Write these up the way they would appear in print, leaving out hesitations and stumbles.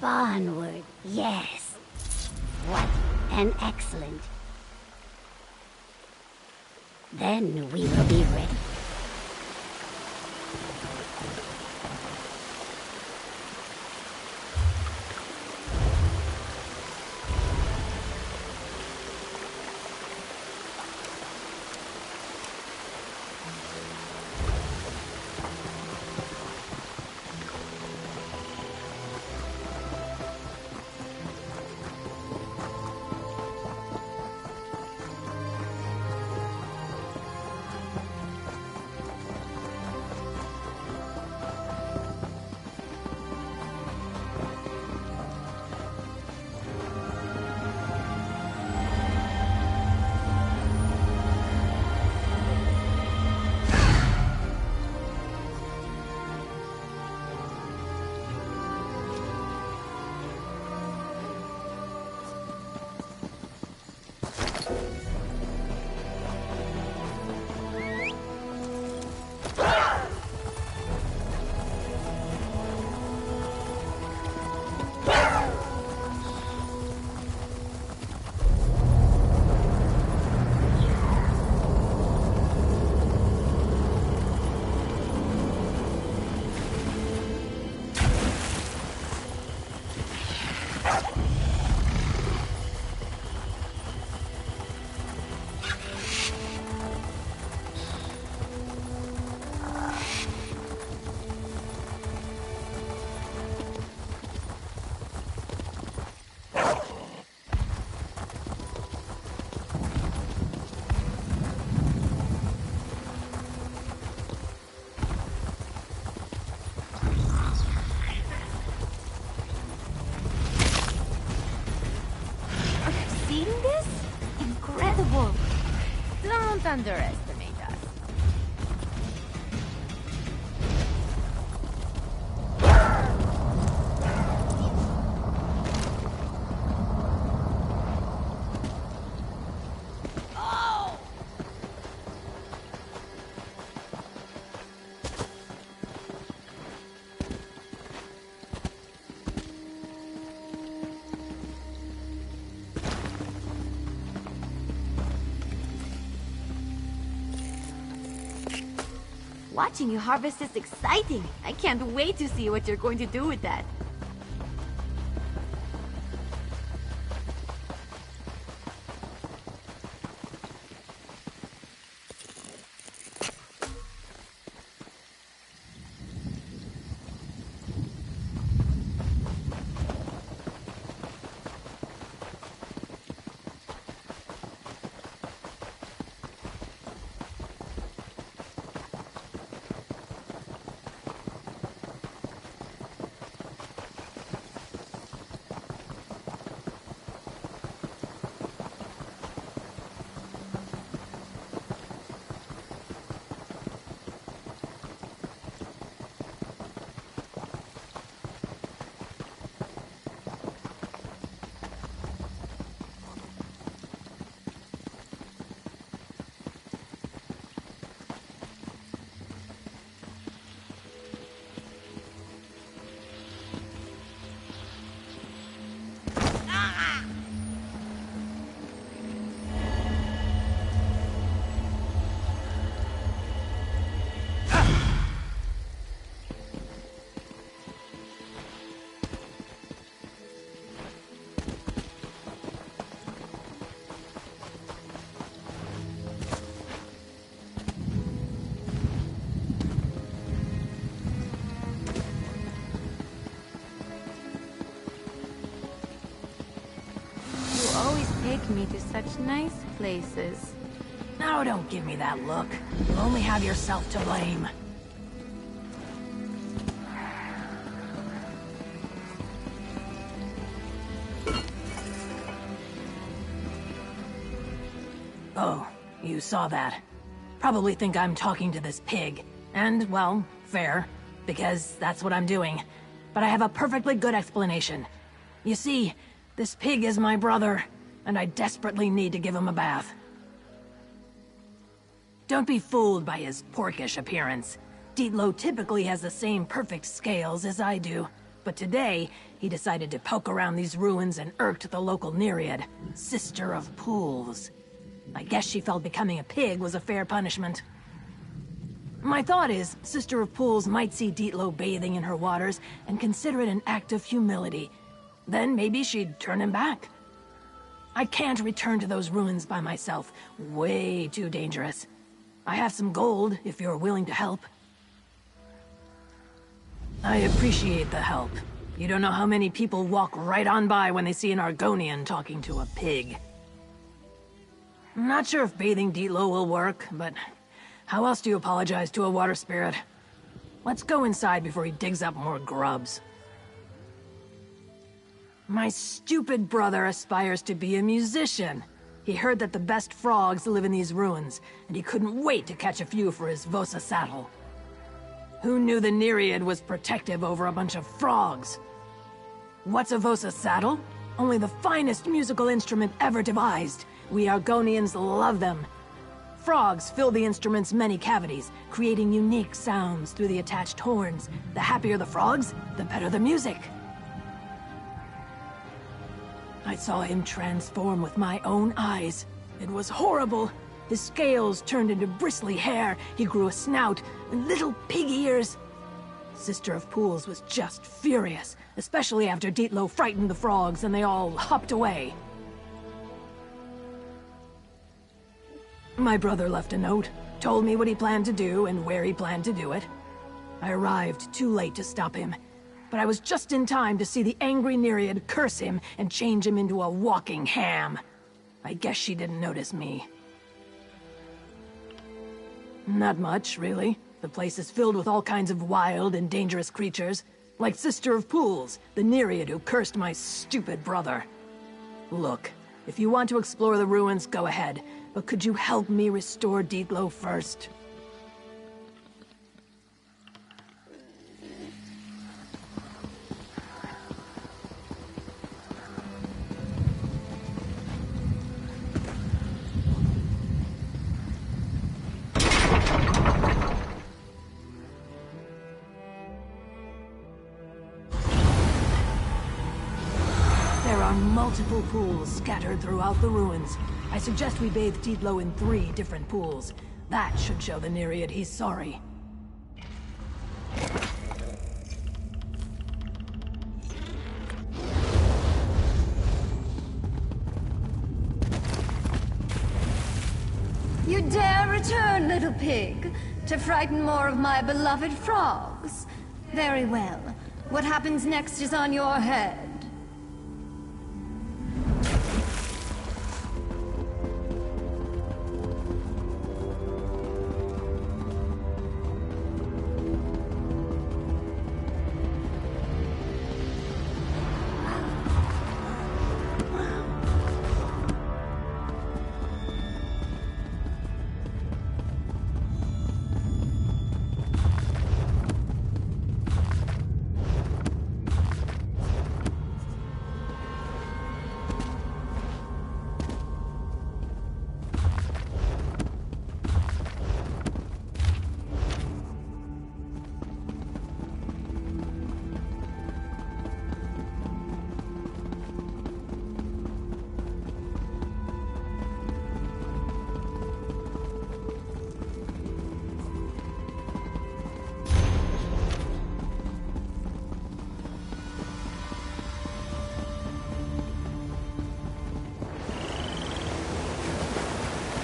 Barnwood, yes. What an excellent. Then we will be ready. Don't underestimate us. Watching you harvest is exciting. I can't wait to see what you're going to do with that. Take me to such nice places. Now don't give me that look. You'll only have yourself to blame. Oh, you saw that. Probably think I'm talking to this pig. And, well, fair, because that's what I'm doing. But I have a perfectly good explanation. You see, this pig is my brother, and I desperately need to give him a bath. Don't be fooled by his porkish appearance. Dietlo typically has the same perfect scales as I do, but today, he decided to poke around these ruins and irked the local Nereid, Sister of Pools. I guess she felt becoming a pig was a fair punishment. My thought is, Sister of Pools might see Dietlow bathing in her waters and consider it an act of humility. Then maybe she'd turn him back. I can't return to those ruins by myself. Way too dangerous. I have some gold, if you're willing to help. I appreciate the help. You don't know how many people walk right on by when they see an Argonian talking to a pig. I'm not sure if bathing Dietlow will work, but how else do you apologize to a water spirit? Let's go inside before he digs up more grubs. My stupid brother aspires to be a musician. He heard that the best frogs live in these ruins, and he couldn't wait to catch a few for his Vosa saddle. Who knew the Nereid was protective over a bunch of frogs? What's a Vosa saddle? Only the finest musical instrument ever devised. We Argonians love them. Frogs fill the instrument's many cavities, creating unique sounds through the attached horns. The happier the frogs, the better the music. I saw him transform with my own eyes. It was horrible. His scales turned into bristly hair, he grew a snout, and little pig ears. Sister of Pools was just furious, especially after Dietlow frightened the frogs and they all hopped away. My brother left a note, told me what he planned to do and where he planned to do it. I arrived too late to stop him, but I was just in time to see the angry Nereid curse him and change him into a walking ham. I guess she didn't notice me. Not much, really. The place is filled with all kinds of wild and dangerous creatures, like Sister of Pools, the Nereid who cursed my stupid brother. Look, if you want to explore the ruins, go ahead, but could you help me restore Dietlow first? Multiple pools scattered throughout the ruins. I suggest we bathe Dietlow in 3 different pools. That should show the Nereid he's sorry. You dare return, little pig, to frighten more of my beloved frogs? Very well. What happens next is on your head.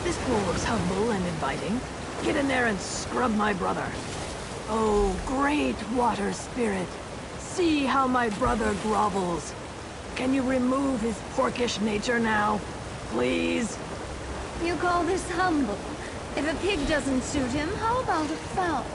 This pool looks humble and inviting. Get in there and scrub my brother. Oh, great water spirit. See how my brother grovels. Can you remove his porkish nature now? Please? You call this humble? If a pig doesn't suit him, how about a fowl?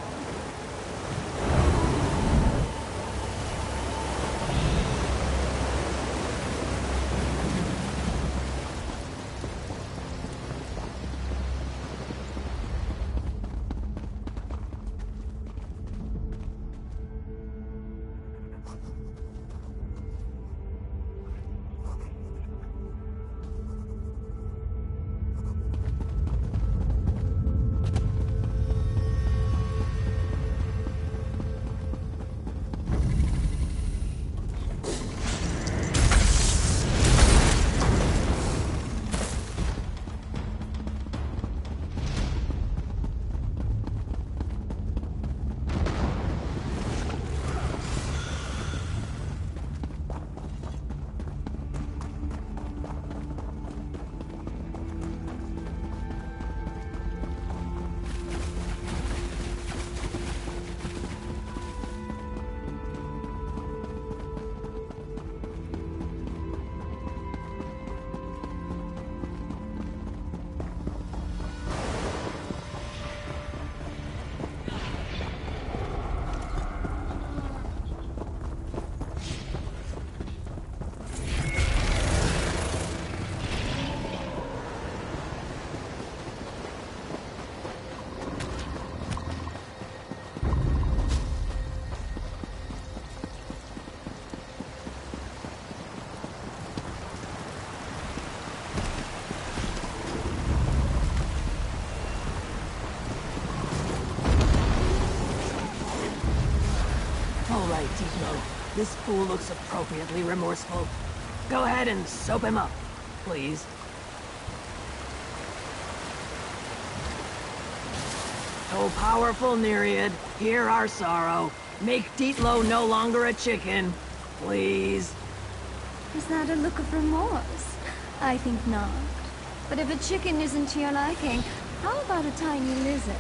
right, Tito. This fool looks appropriately remorseful. Go ahead and soap him up, please. O powerful Nereid, hear our sorrow. Make Dietlo no longer a chicken, please. Is that a look of remorse? I think not. But if a chicken isn't to your liking, how about a tiny lizard?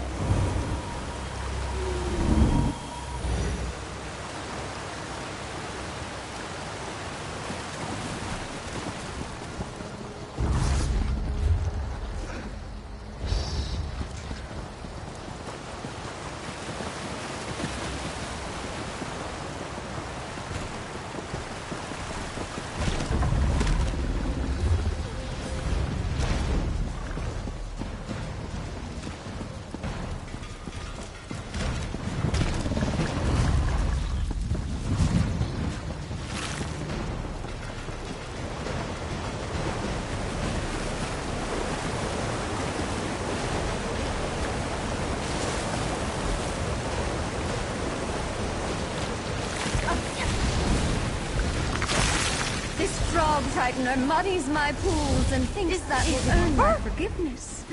Frog frightener muddies my pools and thinks that will earn my forgiveness.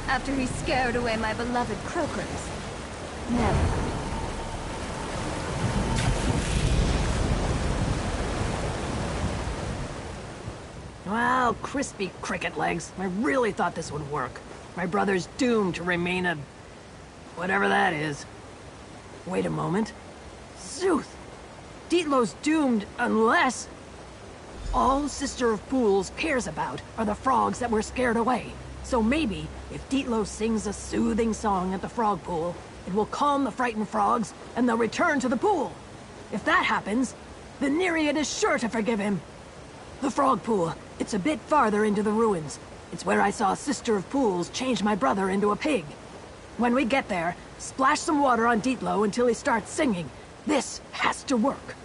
After he scared away my beloved croakers. Never. Well, crispy cricket legs. I really thought this would work. My brother's doomed to remain a... whatever that is. Wait a moment. Zooth! Dietlo's doomed unless... all Sister of Pools cares about are the frogs that were scared away. So maybe, if Dietlo sings a soothing song at the frog pool, it will calm the frightened frogs, and they'll return to the pool. If that happens, the Nereid is sure to forgive him. The frog pool, it's a bit farther into the ruins. It's where I saw Sister of Pools change my brother into a pig. When we get there, splash some water on Dietlo until he starts singing. This has to work.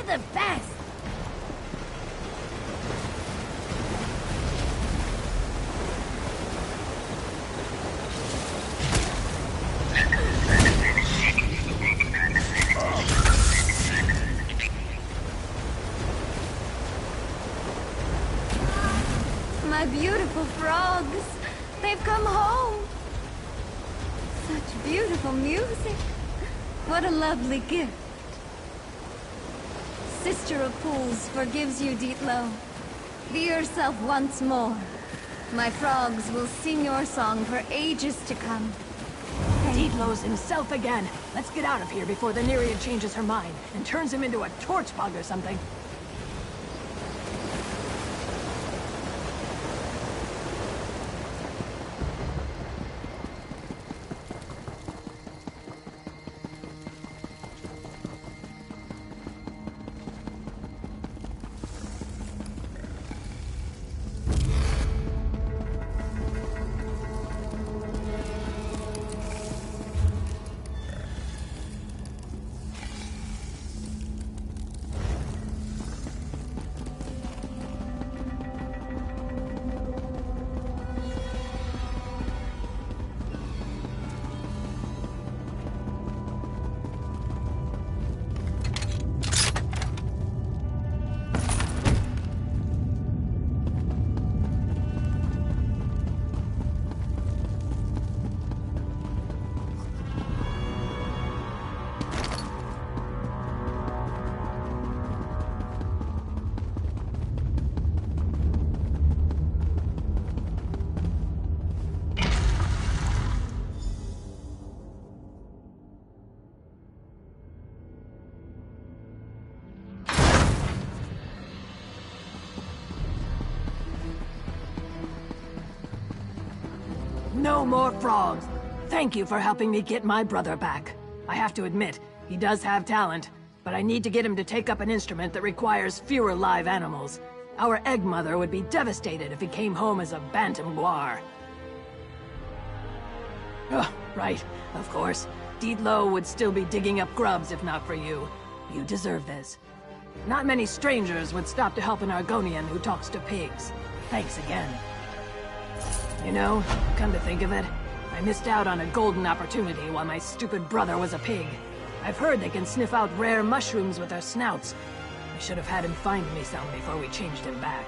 The best! My beautiful frogs! They've come home! Such beautiful music! What a lovely gift! Sister of Pools forgives you, Dietlo. Be yourself once more. My frogs will sing your song for ages to come. Dietlo's himself again. Let's get out of here before the Nereid changes her mind and turns him into a torch bug or something. No more frogs. Thank you for helping me get my brother back. I have to admit, he does have talent, but I need to get him to take up an instrument that requires fewer live animals. Our egg mother would be devastated if he came home as a bantam guar. Oh, right, of course. Deedlo would still be digging up grubs if not for you. You deserve this. Not many strangers would stop to help an Argonian who talks to pigs. Thanks again. You know, come to think of it, I missed out on a golden opportunity while my stupid brother was a pig. I've heard they can sniff out rare mushrooms with their snouts. I should have had him find me some before we changed him back.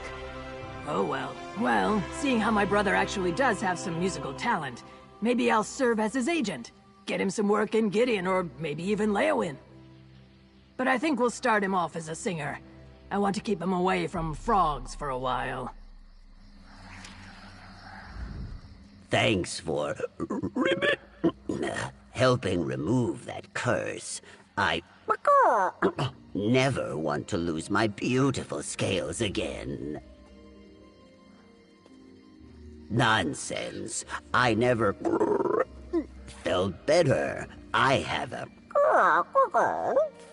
Oh well. Well, seeing how my brother actually does have some musical talent, maybe I'll serve as his agent. Get him some work in Gideon, or maybe even Leowin. But I think we'll start him off as a singer. I want to keep him away from frogs for a while. Thanks for helping remove that curse. I never want to lose my beautiful scales again. Nonsense. I never felt better. I have a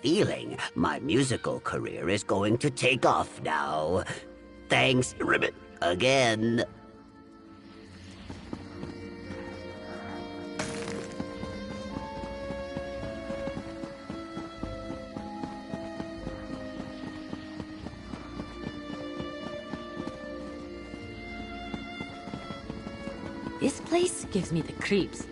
feeling my musical career is going to take off now. Thanks, Ribbit, again. This place gives me the creeps.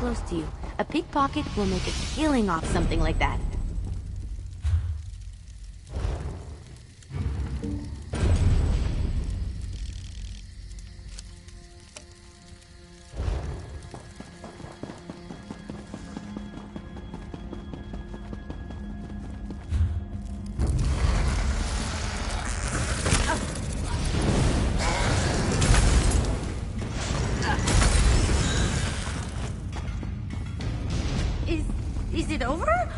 close to you. A pickpocket will make a killing off something like that. Is it over?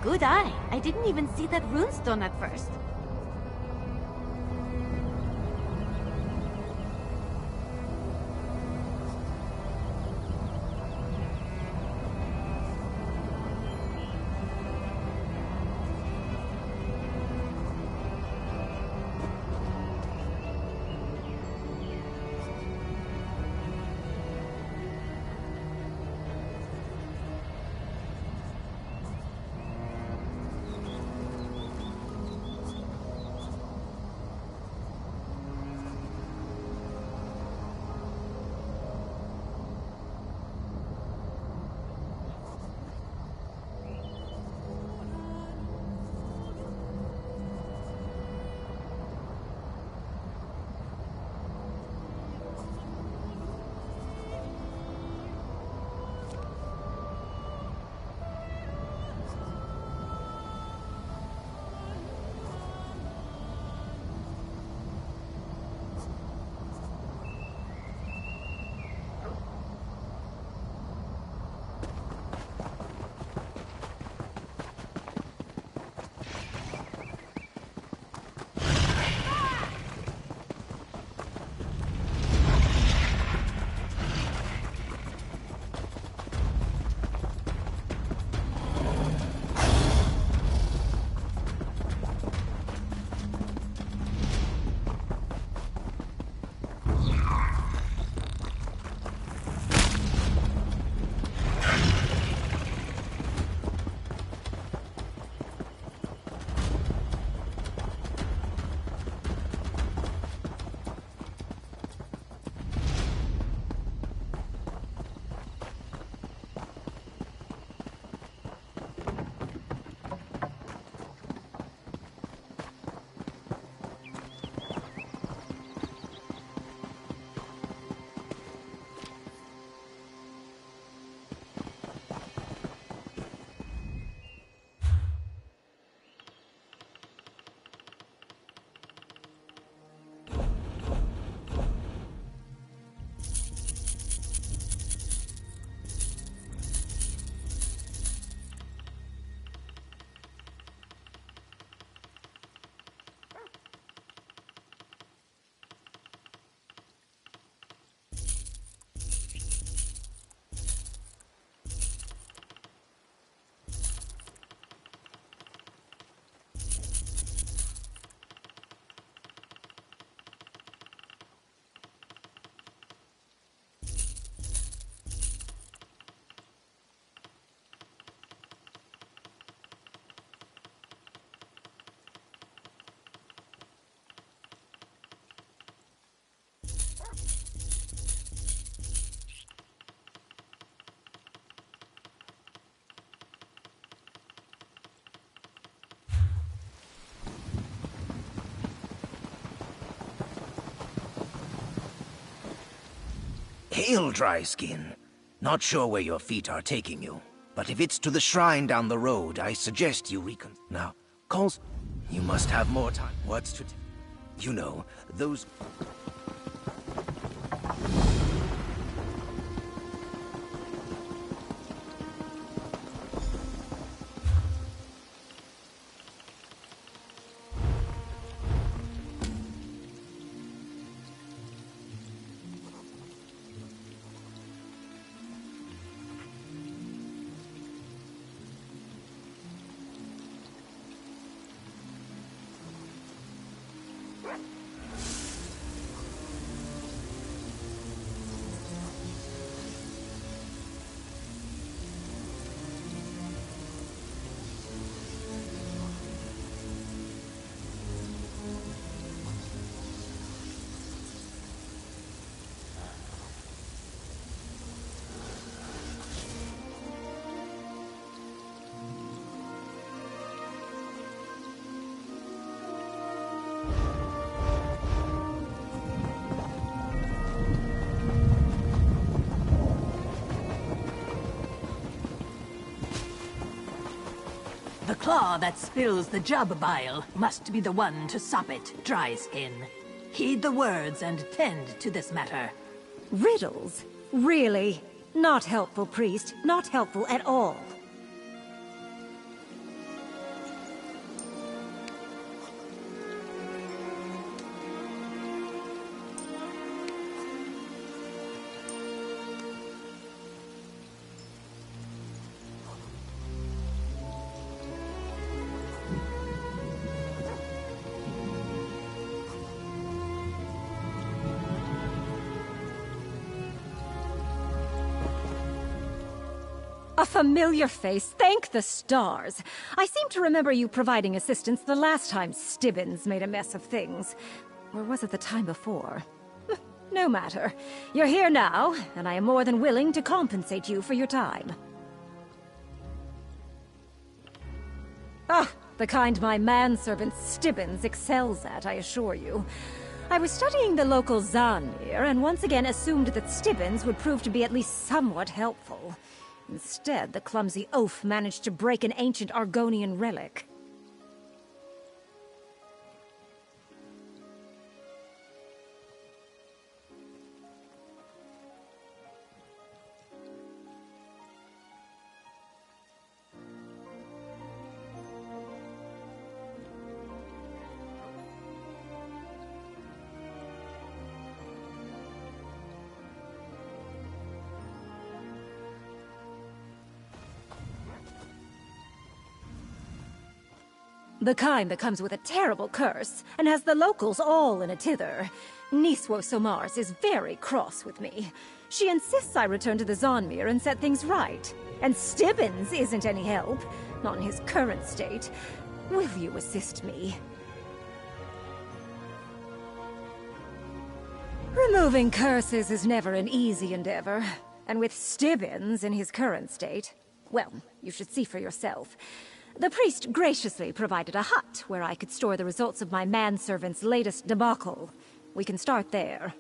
Good eye. I didn't even see that runestone at first. Hail, Dry Skin. Not sure where your feet are taking you, but if it's to the shrine down the road, I suggest you Now, calls... You must have more time. What's to... You know, those... The claw that spills the jub bile must be the one to sop it, Dry Skin. Heed the words and tend to this matter. Riddles? Really? Not helpful, priest. Not helpful at all. familiar face. Thank the stars. I seem to remember you providing assistance the last time Stibbins made a mess of things. Or was it the time before? No matter. You're here now, and I am more than willing to compensate you for your time. Ah, the kind my manservant Stibbins excels at, I assure you. I was studying the local Zanmir, and once again assumed that Stibbins would prove to be at least somewhat helpful. Instead, the clumsy oaf managed to break an ancient Argonian relic. The kind that comes with a terrible curse, and has the locals all in a tither. Niswo Somars is very cross with me. She insists I return to the Zanmir and set things right. And Stibbins isn't any help, not in his current state. Will you assist me? Removing curses is never an easy endeavor. And with Stibbins in his current state, well, you should see for yourself. The priest graciously provided a hut where I could store the results of my manservant's latest debacle. We can start there.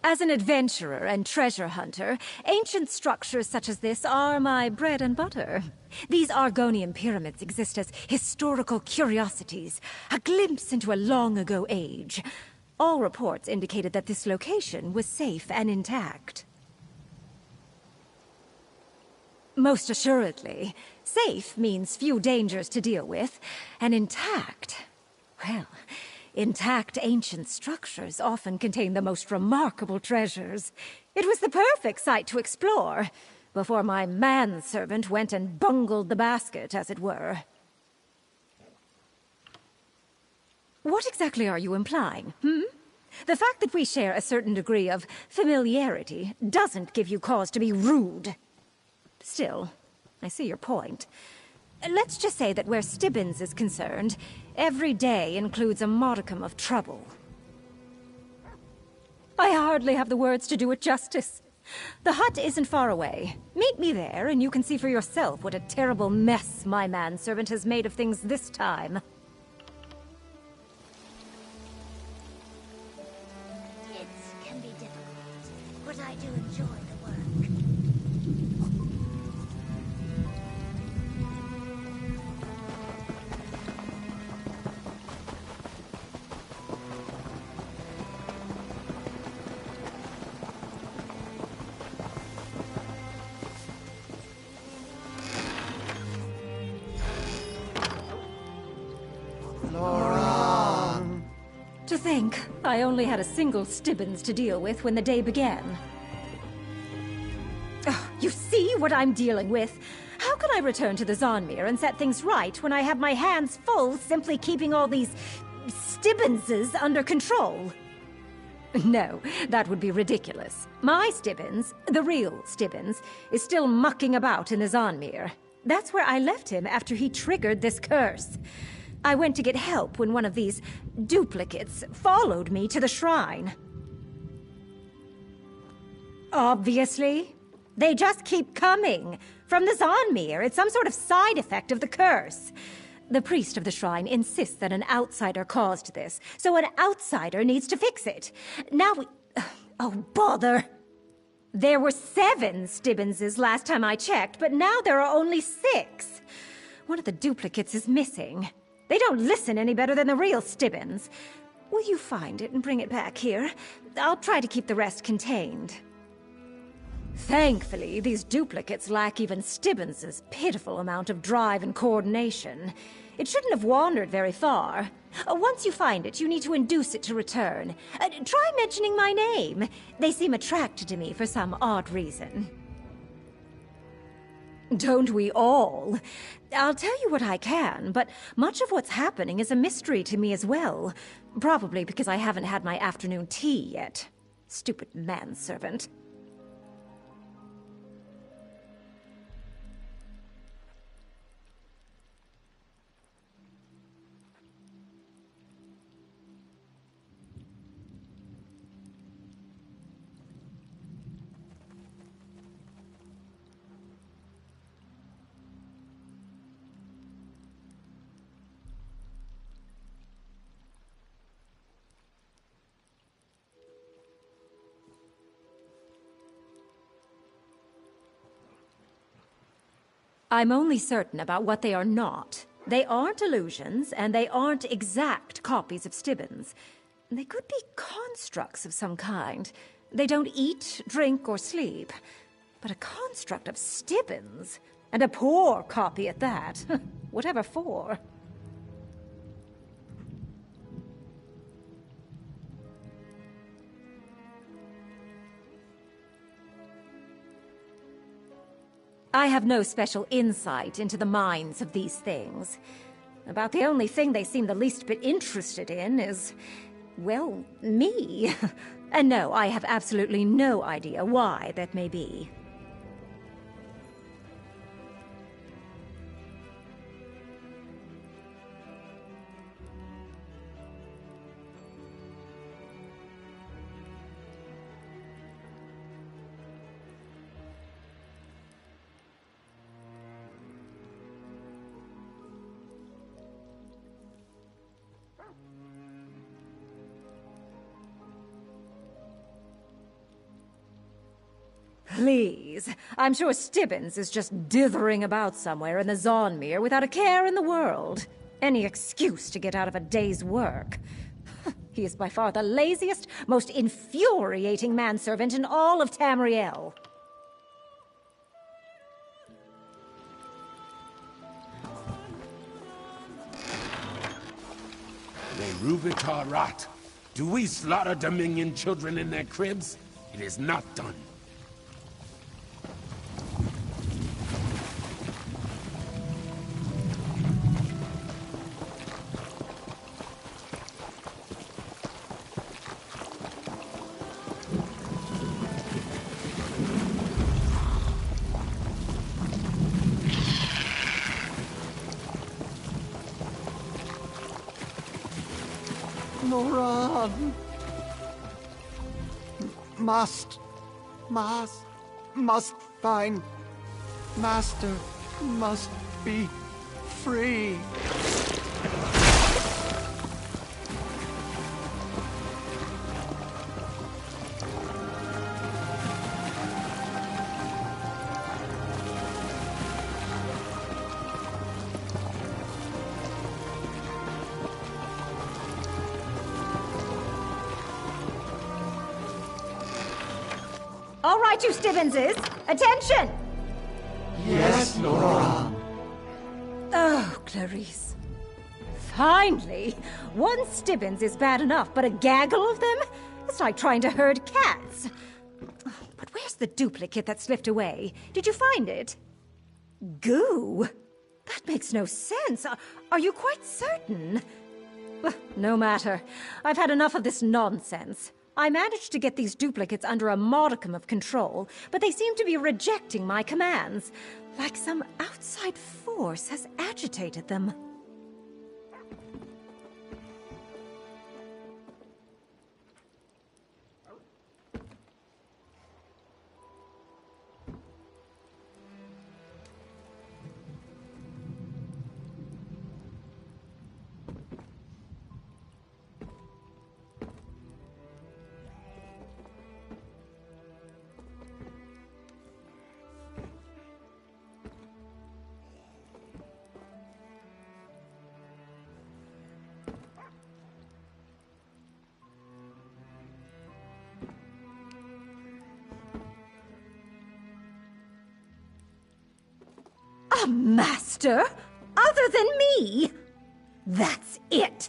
As an adventurer and treasure hunter, ancient structures such as this are my bread and butter. These Argonian pyramids exist as historical curiosities, a glimpse into a long-ago age. All reports indicated that this location was safe and intact. Most assuredly. Safe means few dangers to deal with, and intact, well, intact ancient structures often contain the most remarkable treasures. It was the perfect site to explore, before my manservant went and bungled the basket, as it were. What exactly are you implying, The fact that we share a certain degree of familiarity doesn't give you cause to be rude. Still, I see your point. Let's just say that where Stibbins is concerned, every day includes a modicum of trouble. I hardly have the words to do it justice. The hut isn't far away. Meet me there, and you can see for yourself what a terrible mess my manservant has made of things this time. It can be difficult, but I do enjoy the work. To think, I only had a single Stibbins to deal with when the day began. Oh, you see what I'm dealing with? How can I return to the Zonmir and set things right when I have my hands full simply keeping all these Stibbinses under control? No, that would be ridiculous. My Stibbins, the real Stibbins, is still mucking about in the Zonmir. That's where I left him after he triggered this curse. I went to get help when one of these duplicates followed me to the shrine. Obviously. They just keep coming. From the Zonmir, it's some sort of side effect of the curse. The priest of the shrine insists that an outsider caused this, so an outsider needs to fix it. Now we... Oh, bother. There were 7 Stibbinses last time I checked, but now there are only 6. One of the duplicates is missing. They don't listen any better than the real Stibbins. Will you find it and bring it back here? I'll try to keep the rest contained. Thankfully, these duplicates lack even Stibbins' pitiful amount of drive and coordination. It shouldn't have wandered very far. Once you find it, you need to induce it to return. Try mentioning my name. They seem attracted to me for some odd reason. Don't we all? I'll tell you what I can, but much of what's happening is a mystery to me as well. Probably because I haven't had my afternoon tea yet. Stupid manservant. I'm only certain about what they are not. They aren't illusions, and they aren't exact copies of Stibbins. They could be constructs of some kind. They don't eat, drink, or sleep. But a construct of Stibbins? And a poor copy at that. Whatever for. I have no special insight into the minds of these things. About the only thing they seem the least bit interested in is, well, me. And no, I have absolutely no idea why that may be. Please. I'm sure Stibbins is just dithering about somewhere in the Zonmir without a care in the world. Any excuse to get out of a day's work. He is by far the laziest, most infuriating manservant in all of Tamriel. Rubitarat. Do we slaughter Dominion children in their cribs? It is not done. Loran! Must find Master, must be free. All right, you Stivvenses, attention! Yes, Nora. Oh, Clarice. Finally! One Stibbins is bad enough, but a gaggle of them? It's like trying to herd cats. But where's the duplicate that slipped away? Did you find it? Goo? That makes no sense. Are you quite certain? Well, no matter. I've had enough of this nonsense. I managed to get these duplicates under a modicum of control, but they seem to be rejecting my commands, like some outside force has agitated them. A master? Other than me? That's it!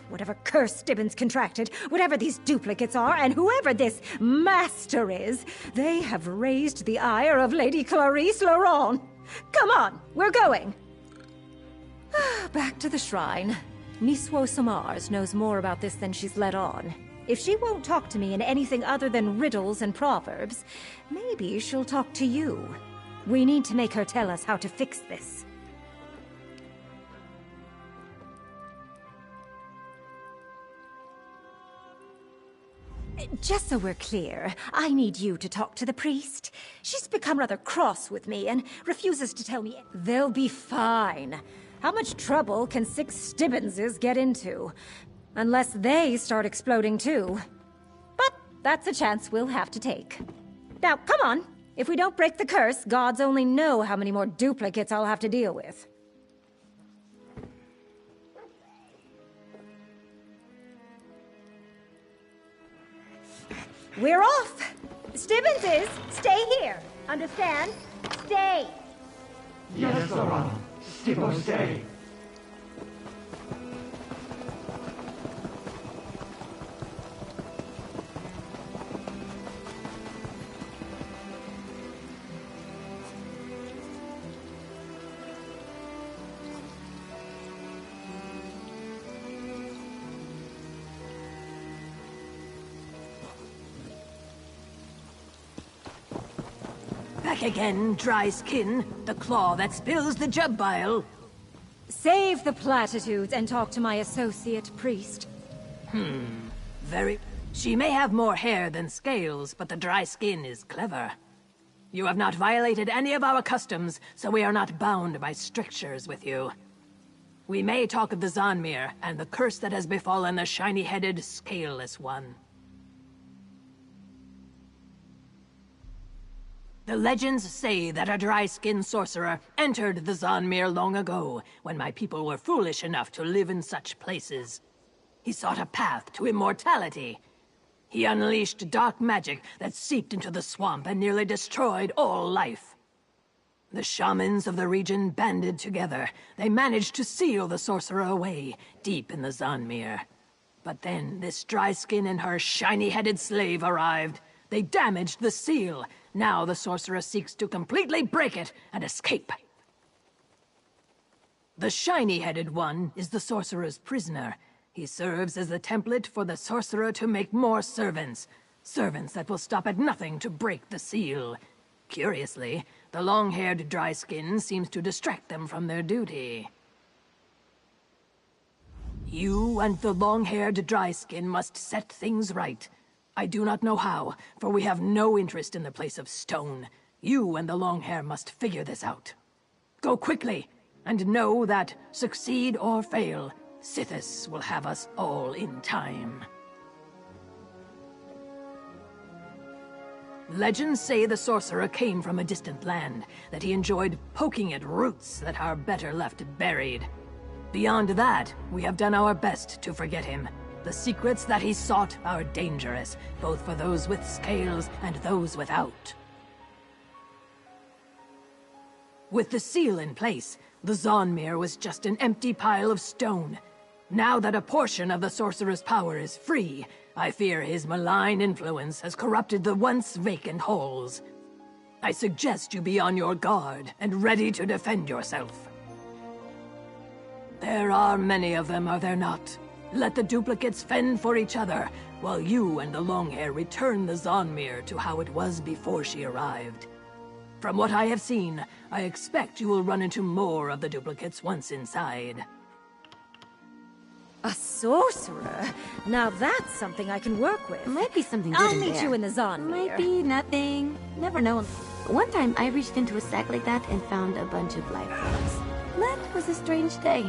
Whatever curse Stibbins contracted, whatever these duplicates are, and whoever this master is, they have raised the ire of Lady Clarice Laurent. Come on, we're going! Back to the shrine. Niswo Samars knows more about this than she's let on. If she won't talk to me in anything other than riddles and proverbs, maybe she'll talk to you. We need to make her tell us how to fix this. Just so we're clear, I need you to talk to the priest. She's become rather cross with me and refuses to tell me. They'll be fine. How much trouble can 6 Stibbinses get into? Unless they start exploding too. But that's a chance we'll have to take. Now, come on. If we don't break the curse, gods only know how many more duplicates I'll have to deal with. We're off! Stibbinses, stay here. Understand? Stay! Yes, Nora. Stibbo, stay. Back again, dry skin. The claw that spills the jub bile. Save the platitudes and talk to my associate priest. Very... She may have more hair than scales, but the dry skin is clever. You have not violated any of our customs, so we are not bound by strictures with you. We may talk of the Zanmir, and the curse that has befallen the shiny-headed, scaleless one. The legends say that a dry-skinned sorcerer entered the Zanmir long ago, when my people were foolish enough to live in such places. He sought a path to immortality. He unleashed dark magic that seeped into the swamp and nearly destroyed all life. The shamans of the region banded together. They managed to seal the sorcerer away, deep in the Zanmir. But then this dry-skin and her shiny-headed slave arrived. They damaged the seal. Now the sorcerer seeks to completely break it and escape. The shiny-headed one is the sorcerer's prisoner. He serves as the template for the sorcerer to make more servants. Servants that will stop at nothing to break the seal. Curiously, the long-haired dry-skin seems to distract them from their duty. You and the long-haired Dryskin must set things right. I do not know how, for we have no interest in the place of stone. You and the long hair must figure this out. Go quickly, and know that, succeed or fail, Sithis will have us all in time. Legends say the sorcerer came from a distant land, that he enjoyed poking at roots that are better left buried. Beyond that, we have done our best to forget him. The secrets that he sought are dangerous, both for those with scales and those without. With the seal in place, the Zonmir was just an empty pile of stone. Now that a portion of the sorcerer's power is free, I fear his malign influence has corrupted the once vacant halls. I suggest you be on your guard and ready to defend yourself. There are many of them, are there not? Let the duplicates fend for each other, while you and the Longhair return the Zonmir to how it was before she arrived. From what I have seen, I expect you will run into more of the duplicates once inside. A sorcerer? Now that's something I can work with. Might be something good I'll in meet there. you in the Zonmir. Might be nothing. Never know. One time I reached into a sack like that and found a bunch of life forms. That was a strange day.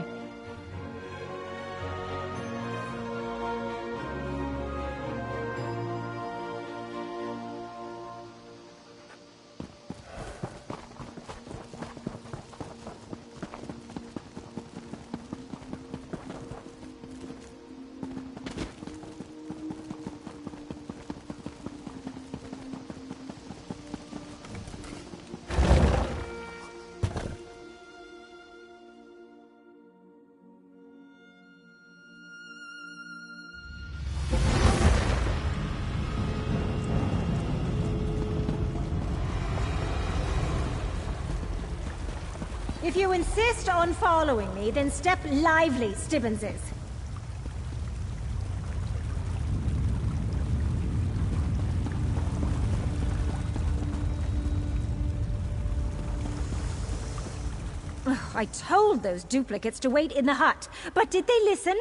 If you insist on following me, then step lively, Stibbenses. Ugh, I told those duplicates to wait in the hut, but did they listen?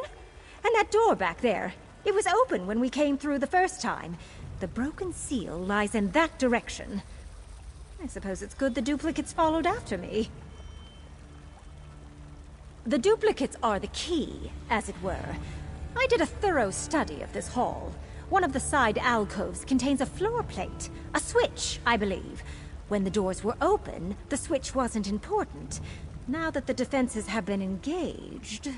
And that door back there, it was open when we came through the first time. The broken seal lies in that direction. I suppose it's good the duplicates followed after me. The duplicates are the key, as it were. I did a thorough study of this hall. One of the side alcoves contains a floor plate, a switch, I believe. When the doors were open, the switch wasn't important. Now that the defenses have been engaged...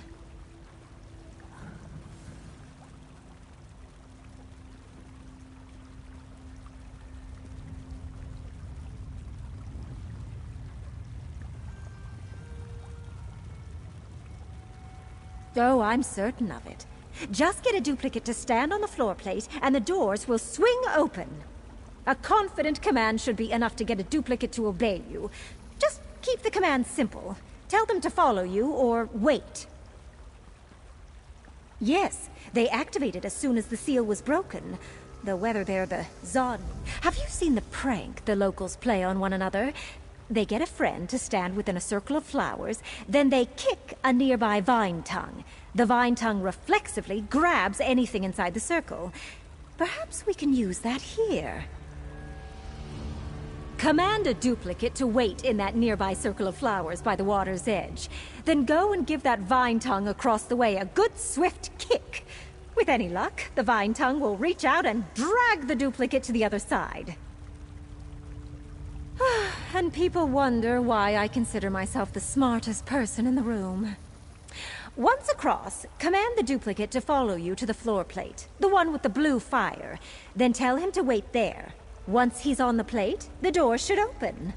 Oh, I'm certain of it. Just get a duplicate to stand on the floor plate, and the doors will swing open. A confident command should be enough to get a duplicate to obey you. Just keep the command simple. Tell them to follow you, or wait. Yes, they activated as soon as the seal was broken. Though whether they're the Zon... Have you seen the prank the locals play on one another? They get a friend to stand within a circle of flowers, then they kick a nearby vine tongue. The vine tongue reflexively grabs anything inside the circle. Perhaps we can use that here. Command a duplicate to wait in that nearby circle of flowers by the water's edge. Then go and give that vine tongue across the way a good swift kick. With any luck, the vine tongue will reach out and drag the duplicate to the other side. And people wonder why I consider myself the smartest person in the room. Once across, command the duplicate to follow you to the floor plate, the one with the blue fire. Then tell him to wait there. Once he's on the plate, the door should open.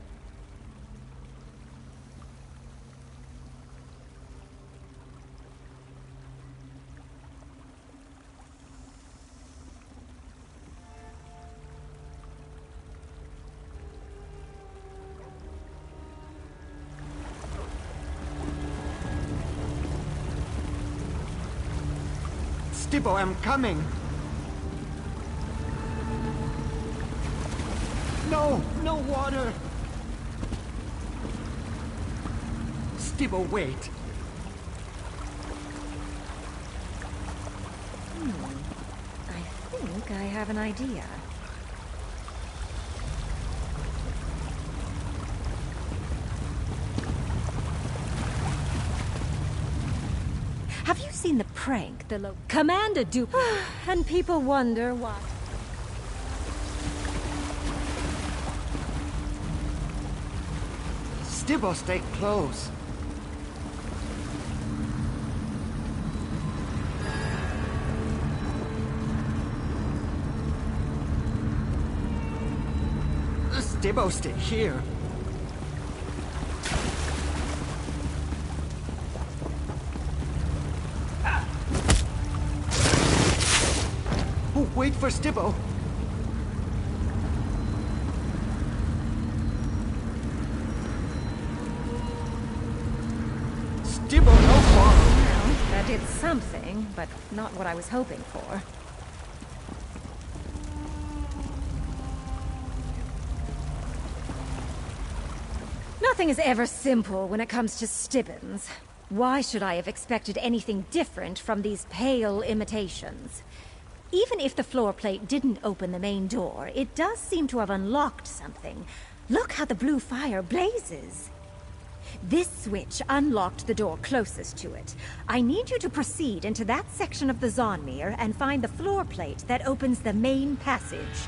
Stibbo, I'm coming. No, no water. Stibbo, wait. I think I have an idea. Have you seen the prank the Commander Duke? And people wonder why. Stibbo, stay close. Stibbo, stay here. Oh, wait for Stibbo. Stibbo, no more. Well, that did something, but not what I was hoping for. Nothing is ever simple when it comes to Stibbons. Why should I have expected anything different from these pale imitations? Even if the floor plate didn't open the main door, it does seem to have unlocked something. Look how the blue fire blazes. This switch unlocked the door closest to it. I need you to proceed into that section of the Zonmir and find the floor plate that opens the main passage.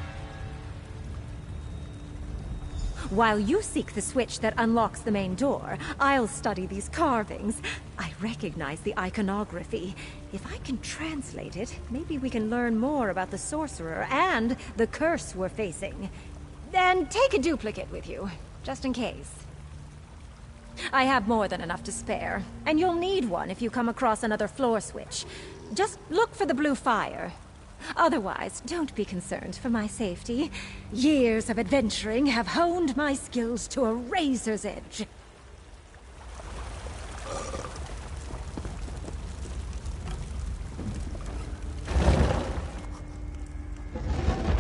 While you seek the switch that unlocks the main door, I'll study these carvings. I recognize the iconography. If I can translate it, maybe we can learn more about the sorcerer and the curse we're facing. And take a duplicate with you, just in case. I have more than enough to spare, and you'll need one if you come across another floor switch. Just look for the blue fire. Otherwise, don't be concerned for my safety. Years of adventuring have honed my skills to a razor's edge.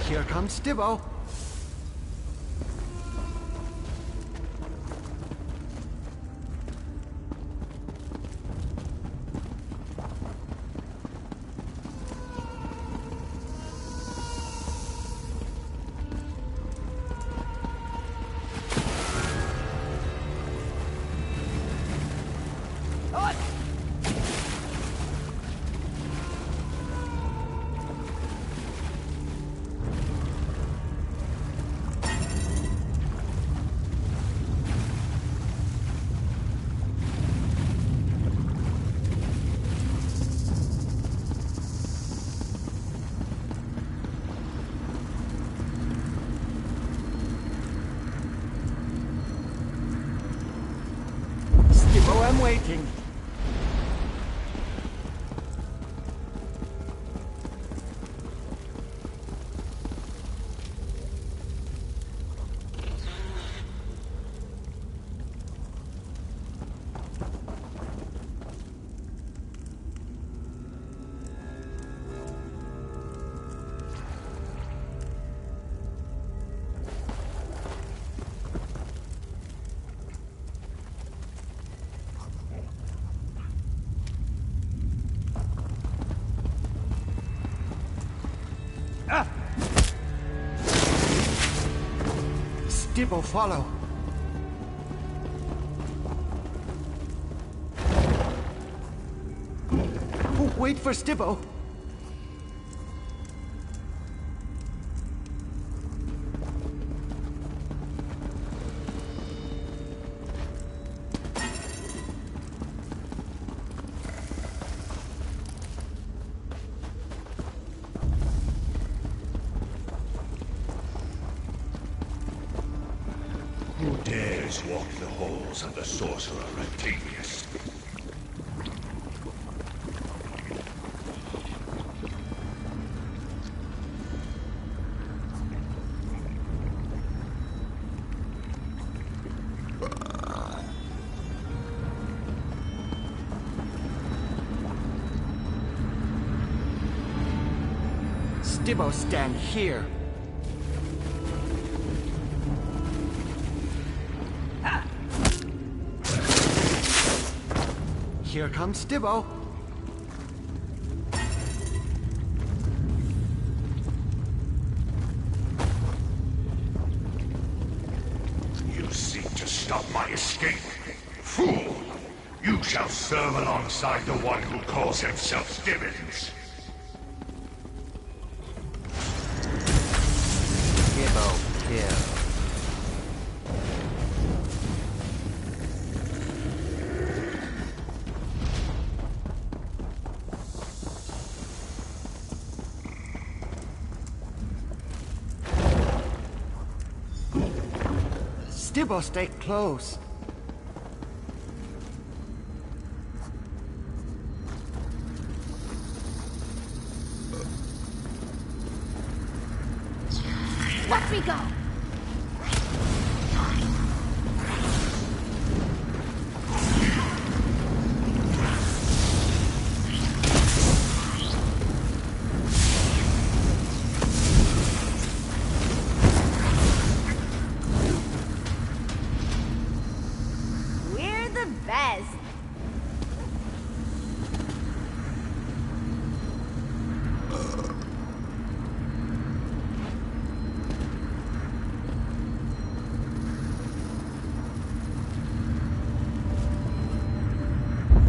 Here comes Stibbo. Stibbo, I'm waiting. Stibbo, follow. Oh, wait for Stibbo. Who dares walk the halls of the sorcerer Octavius? Stibbo, stand here. Here comes Stibbo. Fool! You shall serve alongside the one who calls himself Stibbons. Stibbo kill. Stibbo, stay close. Watch me go! We're the best.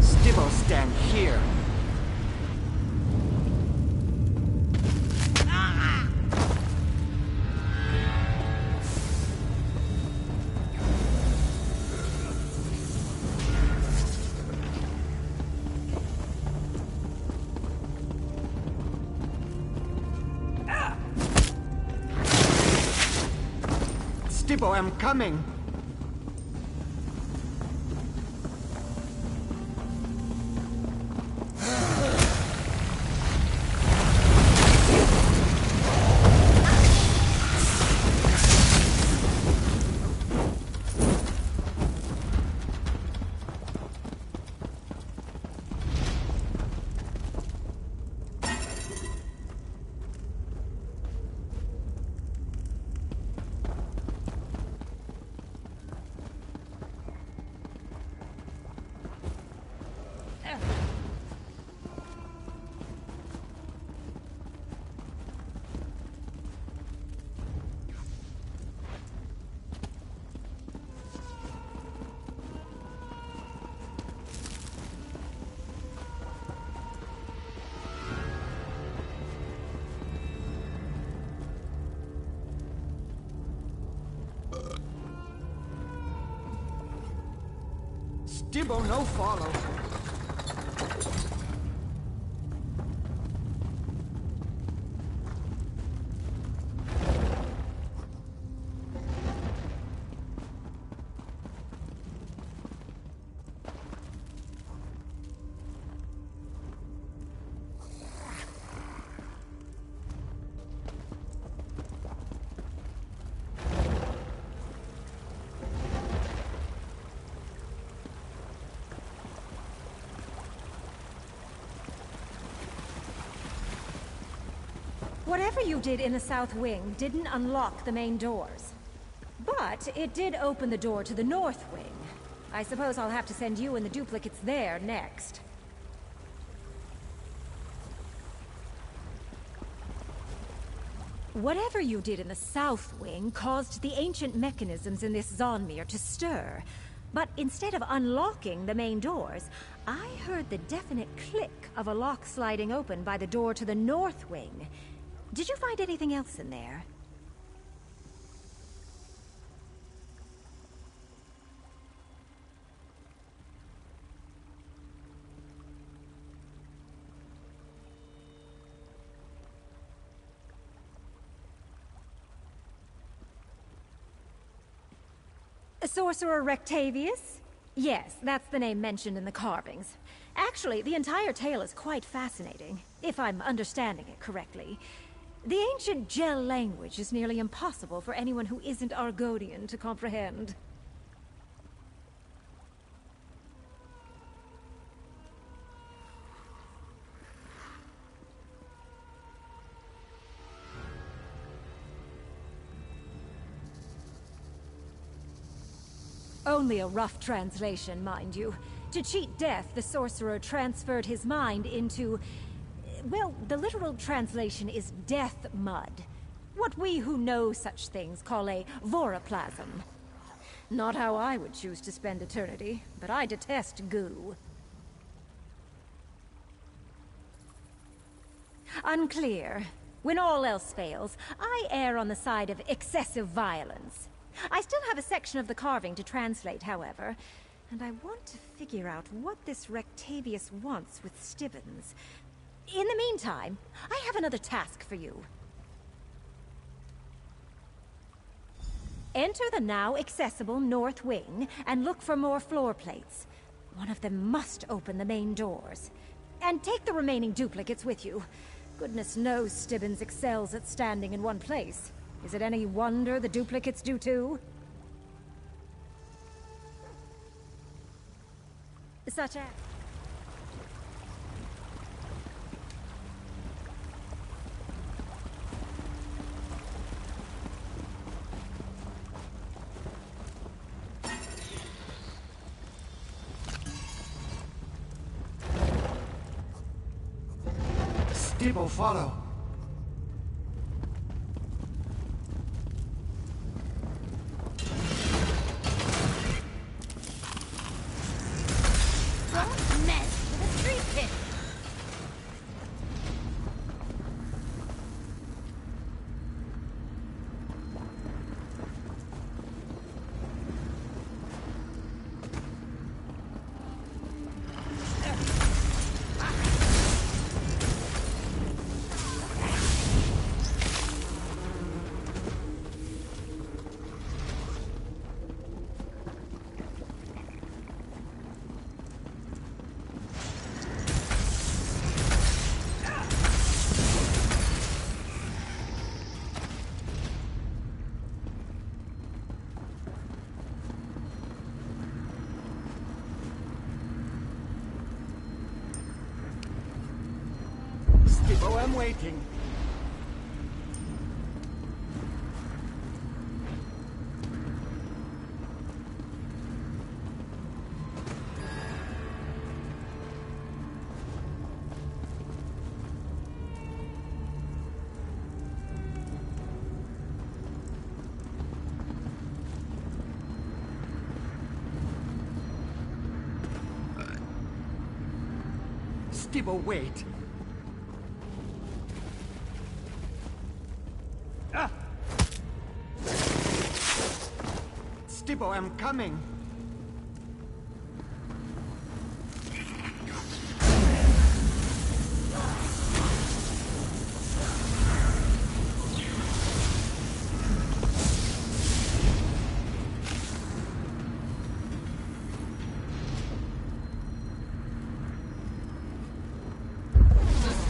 Stibbo, stand here. Stibbo, I'm coming. Stibbo, no follow. Whatever you did in the South Wing didn't unlock the main doors. But it did open the door to the North Wing. I suppose I'll have to send you and the duplicates there next. Whatever you did in the South Wing caused the ancient mechanisms in this Zonmir to stir. But instead of unlocking the main doors, I heard the definite click of a lock sliding open by the door to the North Wing. Did you find anything else in there? Sorcerer Rectavius? Yes, that's the name mentioned in the carvings. Actually, the entire tale is quite fascinating, if I'm understanding it correctly. The ancient Gel language is nearly impossible for anyone who isn't Argonian to comprehend. Only a rough translation, mind you. To cheat death, the sorcerer transferred his mind into... well, the literal translation is death mud. What we who know such things call a voroplasm. Not how I would choose to spend eternity, but I detest goo. Unclear. When all else fails, I err on the side of excessive violence. I still have a section of the carving to translate, however, and I want to figure out what this Rectavius wants with Stibbons. In the meantime, I have another task for you. Enter the now accessible north wing and look for more floor plates. One of them must open the main doors. And take the remaining duplicates with you. Goodness knows Stibbons excels at standing in one place. Is it any wonder the duplicates do too? Such as... Stibbo, follow. Don't mess with a street pit. Stibbo, I'm waiting. Stibbo, wait. Stibbo, I'm coming.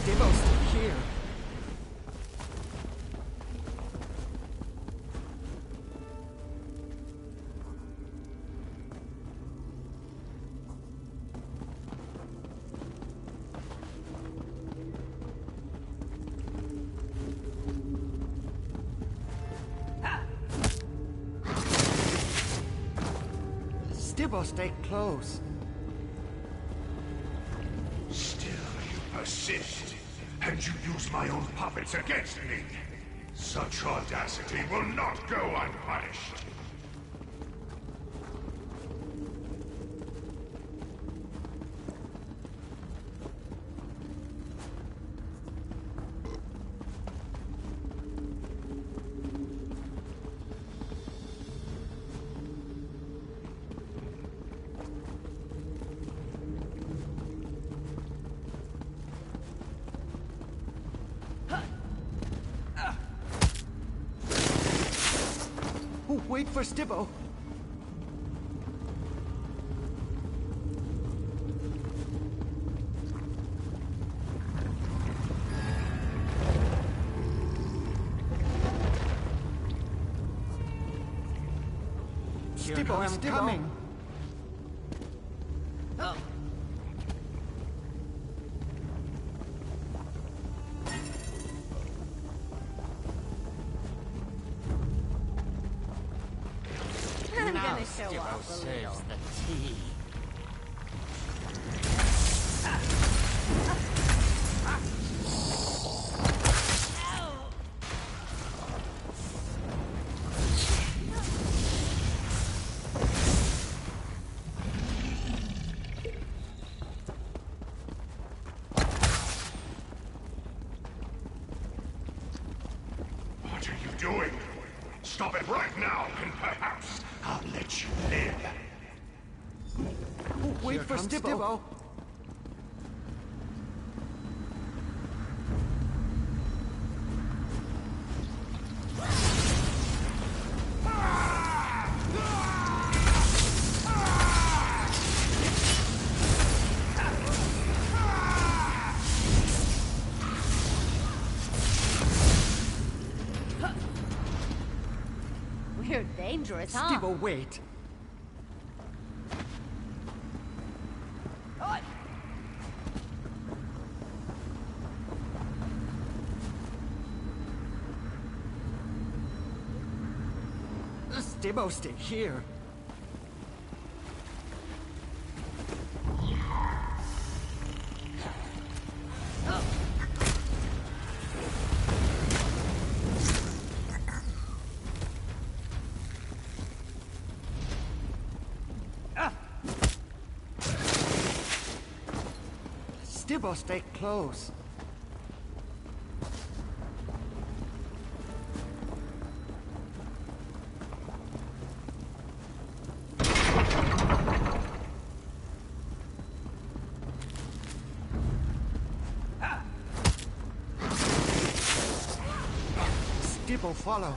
Stibbo's still here. Stibbo, stay close. Still you persist, and you use my own puppets against me. Such audacity will not go unpunished. Oh, wait for Stibbo. Stibbo, I'm coming. I'm Now gonna show Stibbo off a little. saves the tea. Now, and perhaps I'll let you live. Wait for Stibbo. We're dangerous, huh? Stibbo, wait. Stibbo, stay here. Stibbo, stay close. Stibbo, follow.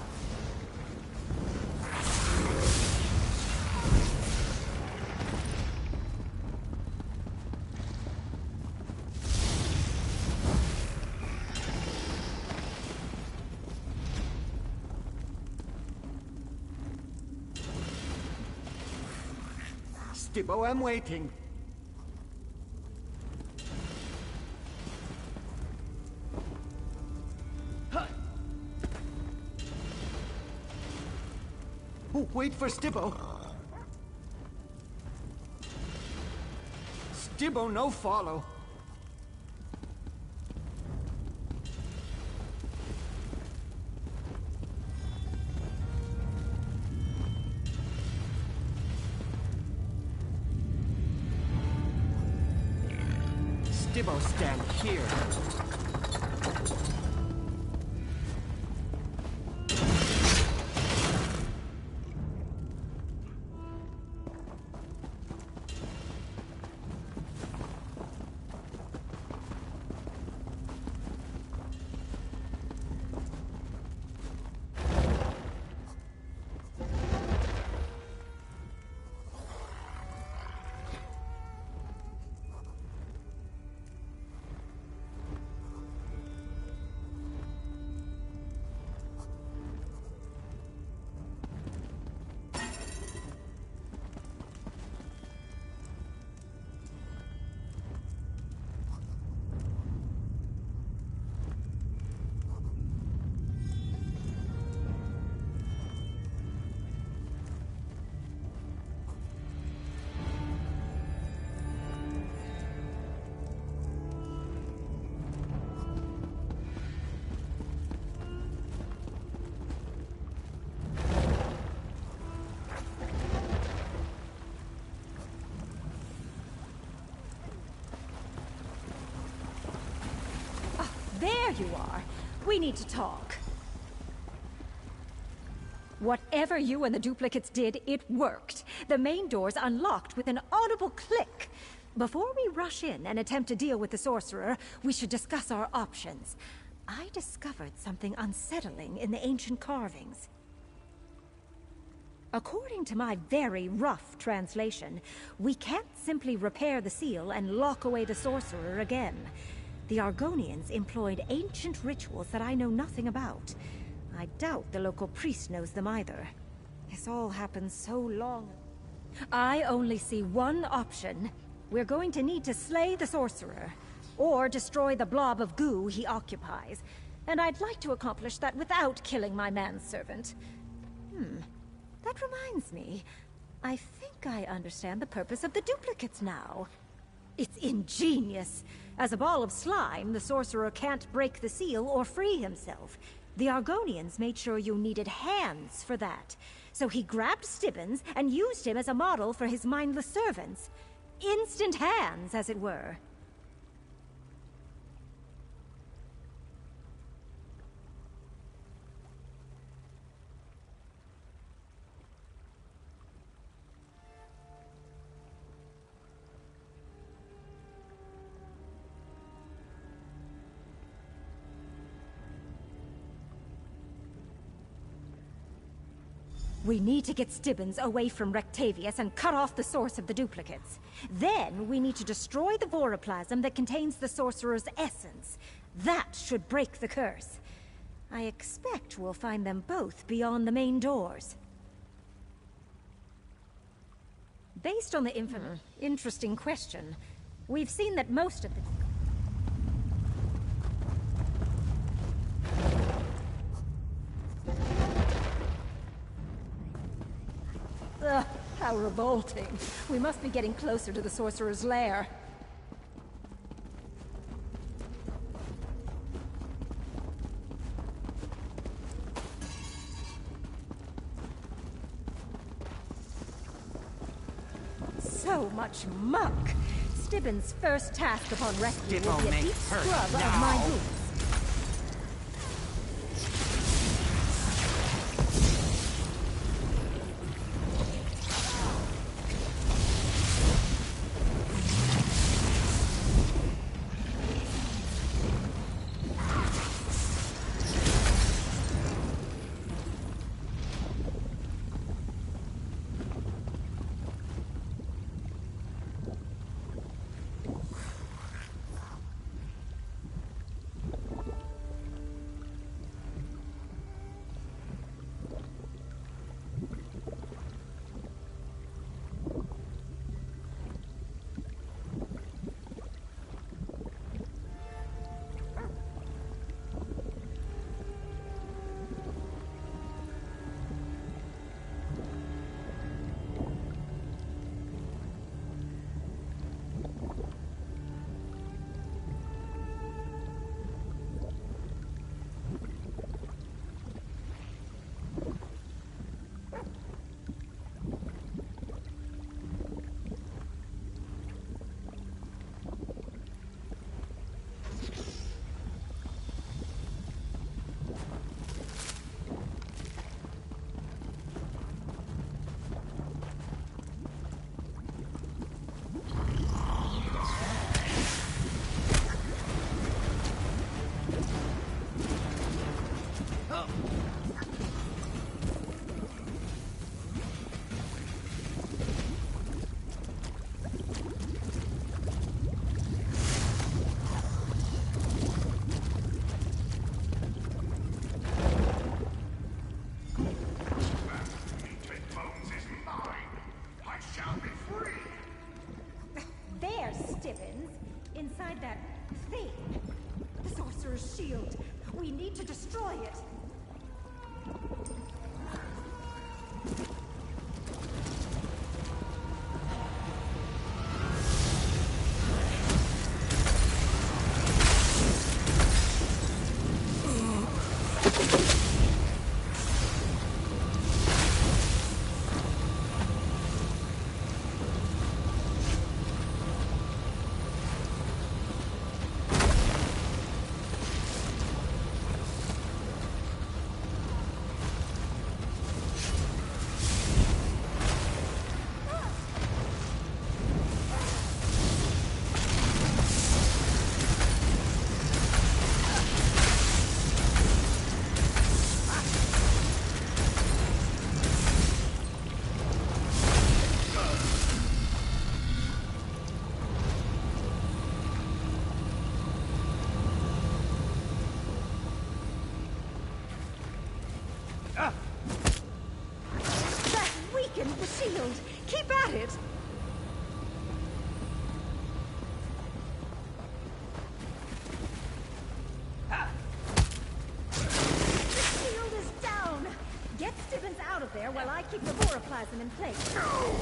Stibbo, I'm waiting. Wait for Stibbo. Stibbo, no follow. Stibbo, stand here. There you are. We need to talk. Whatever you and the duplicates did, it worked. The main doors unlocked with an audible click. Before we rush in and attempt to deal with the sorcerer, we should discuss our options. I discovered something unsettling in the ancient carvings. According to my very rough translation, we can't simply repair the seal and lock away the sorcerer again. The Argonians employed ancient rituals that I know nothing about. I doubt the local priest knows them either. This all happened so long. I only see one option. We're going to need to slay the sorcerer, or destroy the blob of goo he occupies. And I'd like to accomplish that without killing my manservant. That reminds me. I think I understand the purpose of the duplicates now. It's ingenious. As a ball of slime, the sorcerer can't break the seal or free himself. The Argonians made sure you needed hands for that. So he grabbed Stibbons and used him as a model for his mindless servants. Instant hands, as it were. We need to get Stibbons away from Rectavius and cut off the source of the duplicates. Then we need to destroy the voroplasm that contains the sorcerer's essence. That should break the curse. I expect we'll find them both beyond the main doors. Based on the interesting question, we've seen that most of the... Ugh, how revolting. We must be getting closer to the sorcerer's lair. So much muck. Stibbons' first task upon rescue will be a deep scrub of my boots. Inside that thing. The sorcerer's shield. We need to destroy it. That weakened the shield. Keep at it. The shield is down. Get Stibbons out of there while I keep the voroplasm in place. No!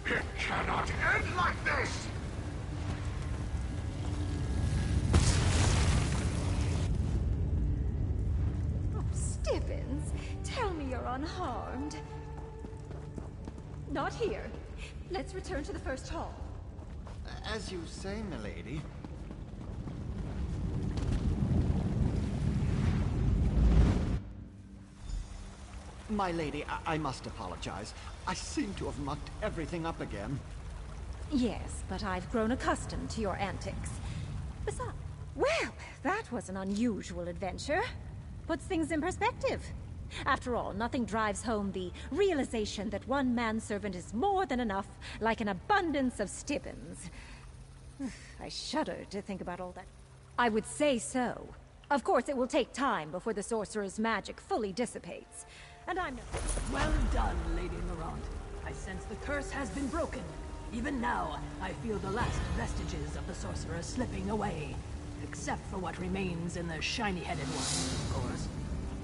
It cannot end like this! Stibbons, tell me you're unharmed. Not here. Let's return to the first hall. As you say, milady. My lady, I must apologize. I seem to have mucked everything up again. Yes, but I've grown accustomed to your antics. Besides, well, that was an unusual adventure. Puts things in perspective. After all, nothing drives home the realization that one manservant is more than enough, like an abundance of Stibbons. I shudder to think about all that. I would say so. Of course, it will take time before the sorcerer's magic fully dissipates. And I'm no... Well done, Lady Laurent. I sense the curse has been broken. Even now, I feel the last vestiges of the sorcerer slipping away. Except for what remains in the shiny-headed one, of course.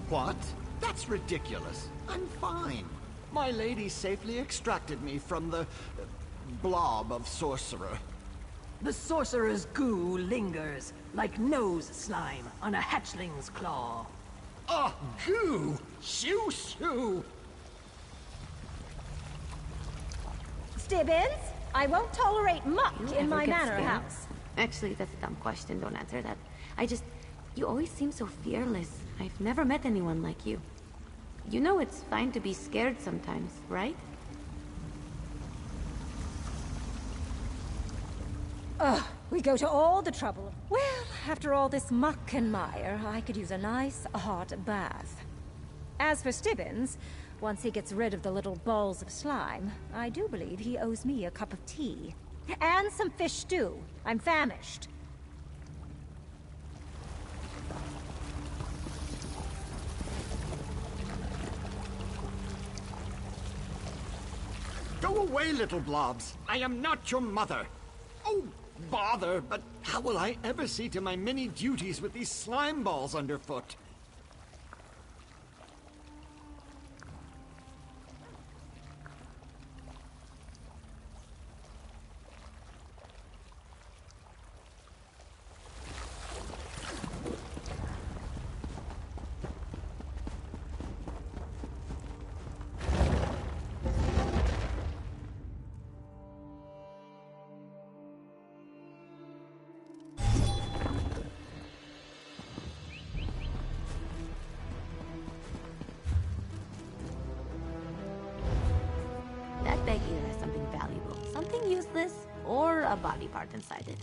What? That's ridiculous. I'm fine. My lady safely extracted me from the blob of sorcerer. The sorcerer's goo lingers, like nose slime on a hatchling's claw. Oh, goo! Shoo shoo! Stibbons, I won't tolerate muck You in ever my get manor scared? house. Actually, that's a dumb question. Don't answer that. You always seem so fearless. I've never met anyone like you. You know it's fine to be scared sometimes, right? Ugh, we go to all the trouble. Well, after all this muck and mire, I could use a nice hot bath. As for Stibbons, once he gets rid of the little balls of slime, I do believe he owes me a cup of tea. And some fish stew. I'm famished. Go away, little blobs. I am not your mother. Oh, bother, but how will I ever see to my many duties with these slime balls underfoot? That bag either has something valuable, something useless, or a body part inside it.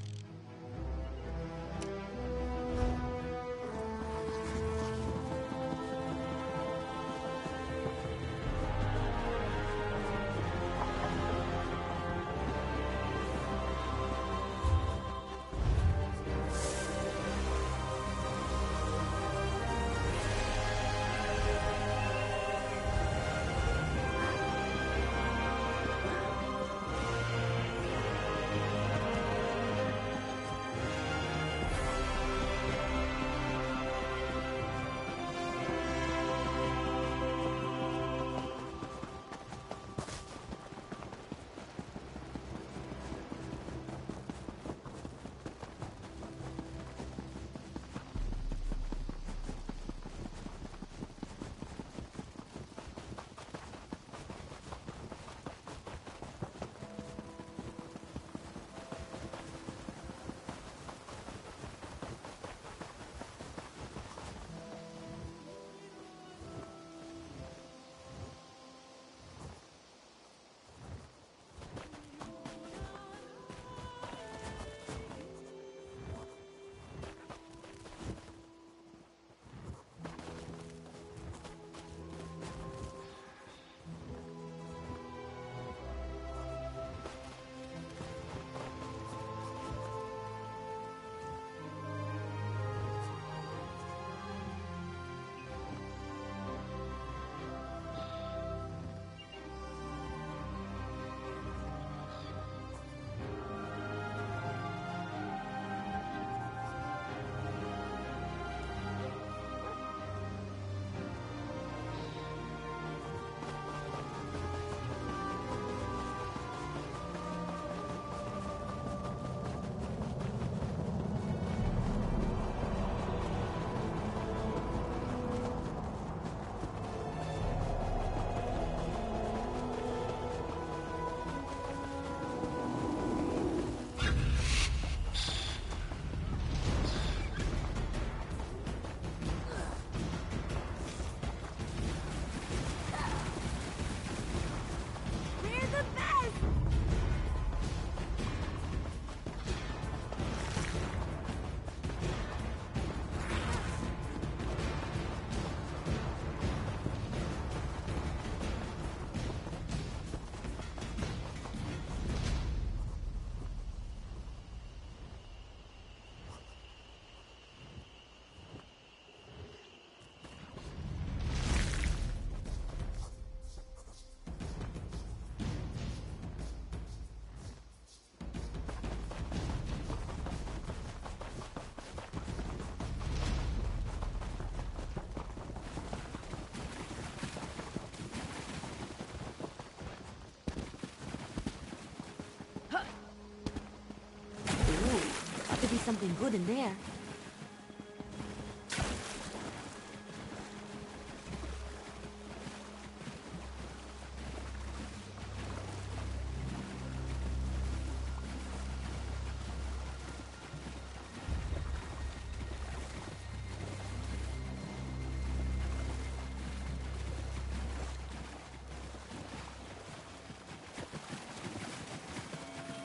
to be something good in there.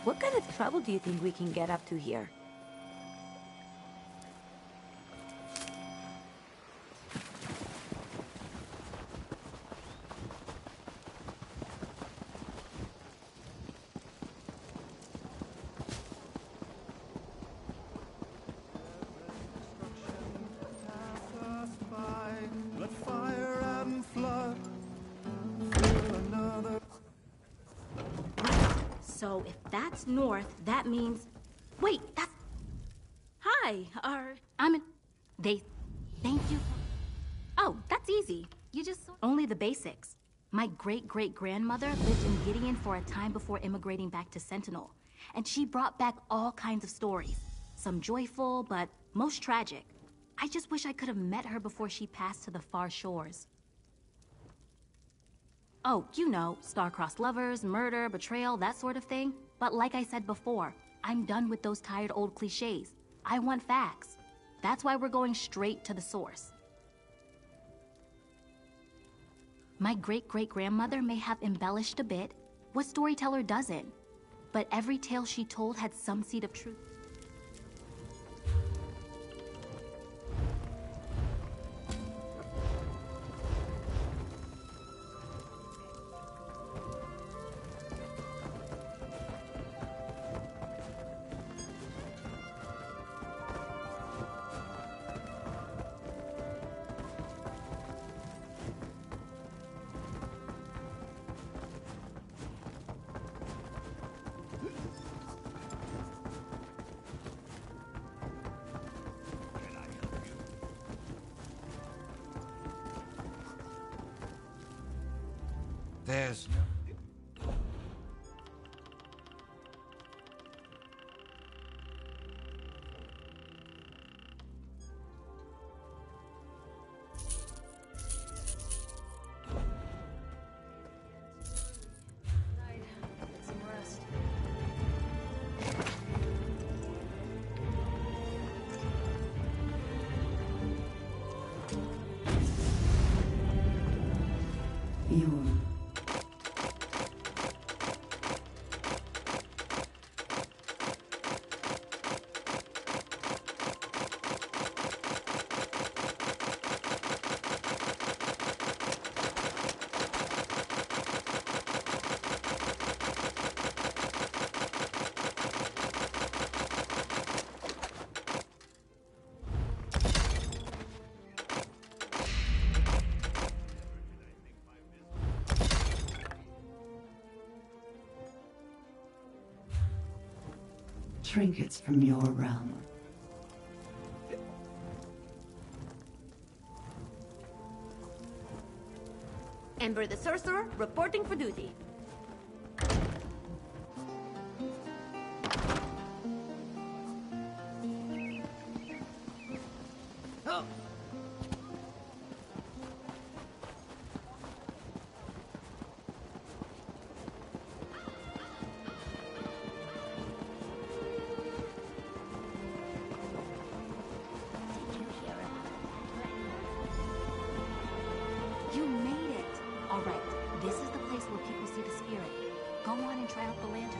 What kind of trouble do you think we can get up to here? So if that's north, that means... Wait, that's... Hi, Thank you. Oh, that's easy. You just... Only the basics. My great-great-grandmother lived in Gideon for a time before immigrating back to Sentinel. And she brought back all kinds of stories. Some joyful, but most tragic. I just wish I could have met her before she passed to the far shores. Oh, you know, star-crossed lovers, murder, betrayal, that sort of thing. But like I said before, I'm done with those tired old cliches. I want facts. That's why we're going straight to the source. My great-great-grandmother may have embellished a bit. What storyteller doesn't? But every tale she told had some seed of truth. There's trinkets from your realm. Ember the Sorcerer, reporting for duty. You made it! Alright, this is the place where people see the spirit. Go on and try out the lantern.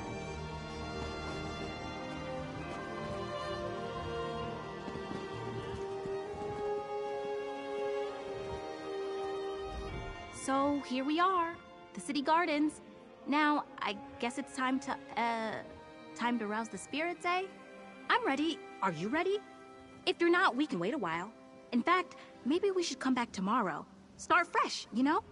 So here we are, the city gardens. Now, I guess it's time to rouse the spirits, eh? I'm ready. Are you ready? If you're not, we can wait a while. In fact, maybe we should come back tomorrow. Start fresh, you know?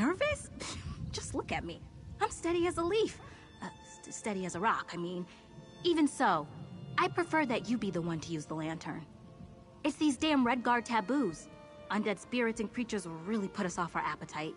Nervous? Just look at me. I'm steady as a leaf. Steady as a rock, I mean. Even so, I prefer that you be the one to use the lantern. It's these damn Red Guard taboos. Undead spirits and creatures will really put us off our appetite.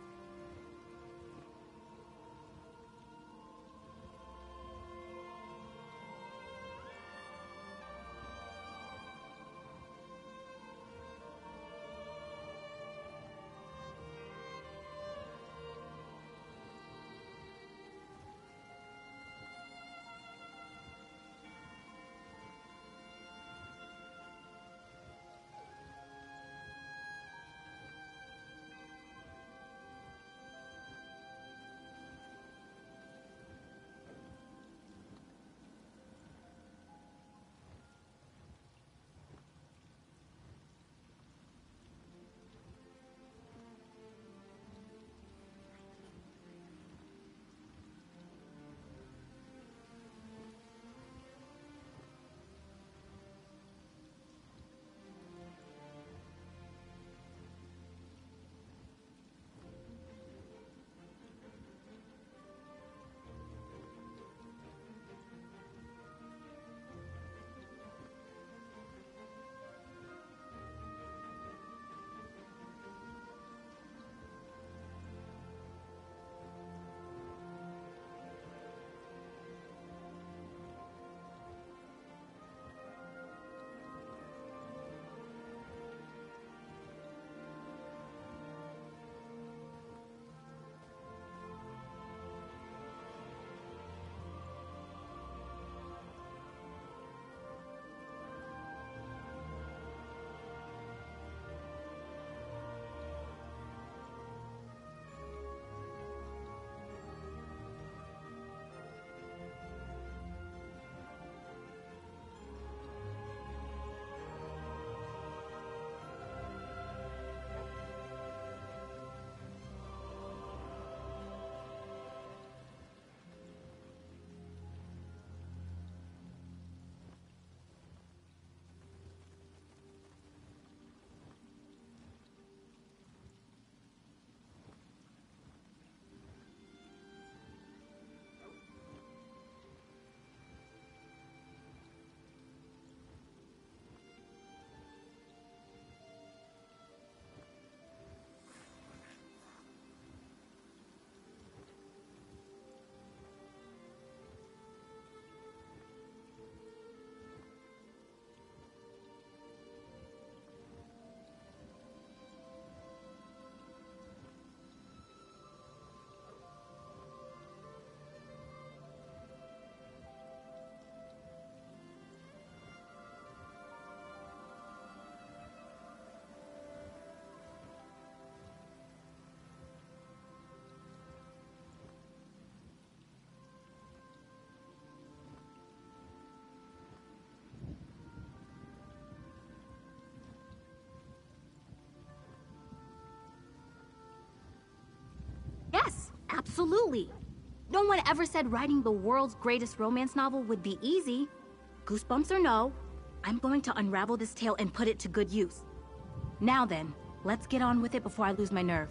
Yes, absolutely. No one ever said writing the world's greatest romance novel would be easy. Goosebumps or no, I'm going to unravel this tale and put it to good use. Now then, let's get on with it before I lose my nerve.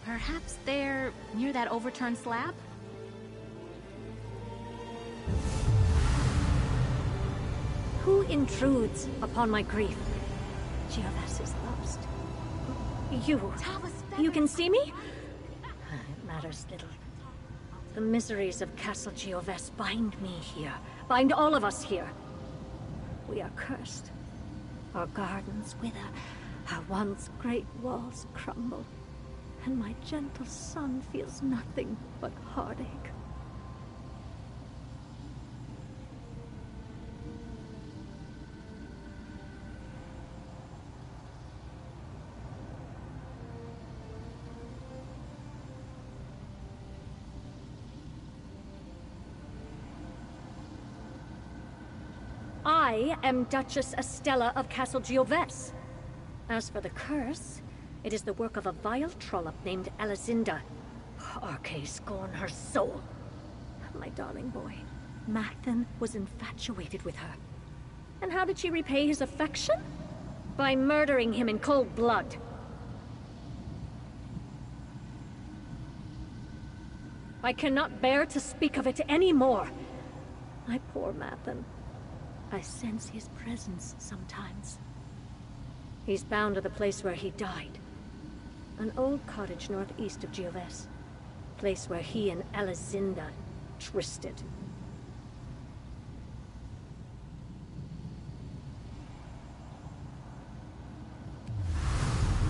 Perhaps they're near that overturned slab? Who intrudes upon my grief? Geovess is lost. You. You can see me? It matters little. The miseries of Castle Geovess bind me here. Bind all of us here. We are cursed. Our gardens wither. Our once great walls crumble. And my gentle son feels nothing but heartache. I am Duchess Estella of Castle Geovess. As for the curse, it is the work of a vile trollop named Alizinda. Arcay scorn her soul. My darling boy, Mathan was infatuated with her. And how did she repay his affection? By murdering him in cold blood. I cannot bear to speak of it anymore. My poor Mathen. I sense his presence sometimes. He's bound to the place where he died. An old cottage northeast of Gioves. Place where he and Alizinda twisted.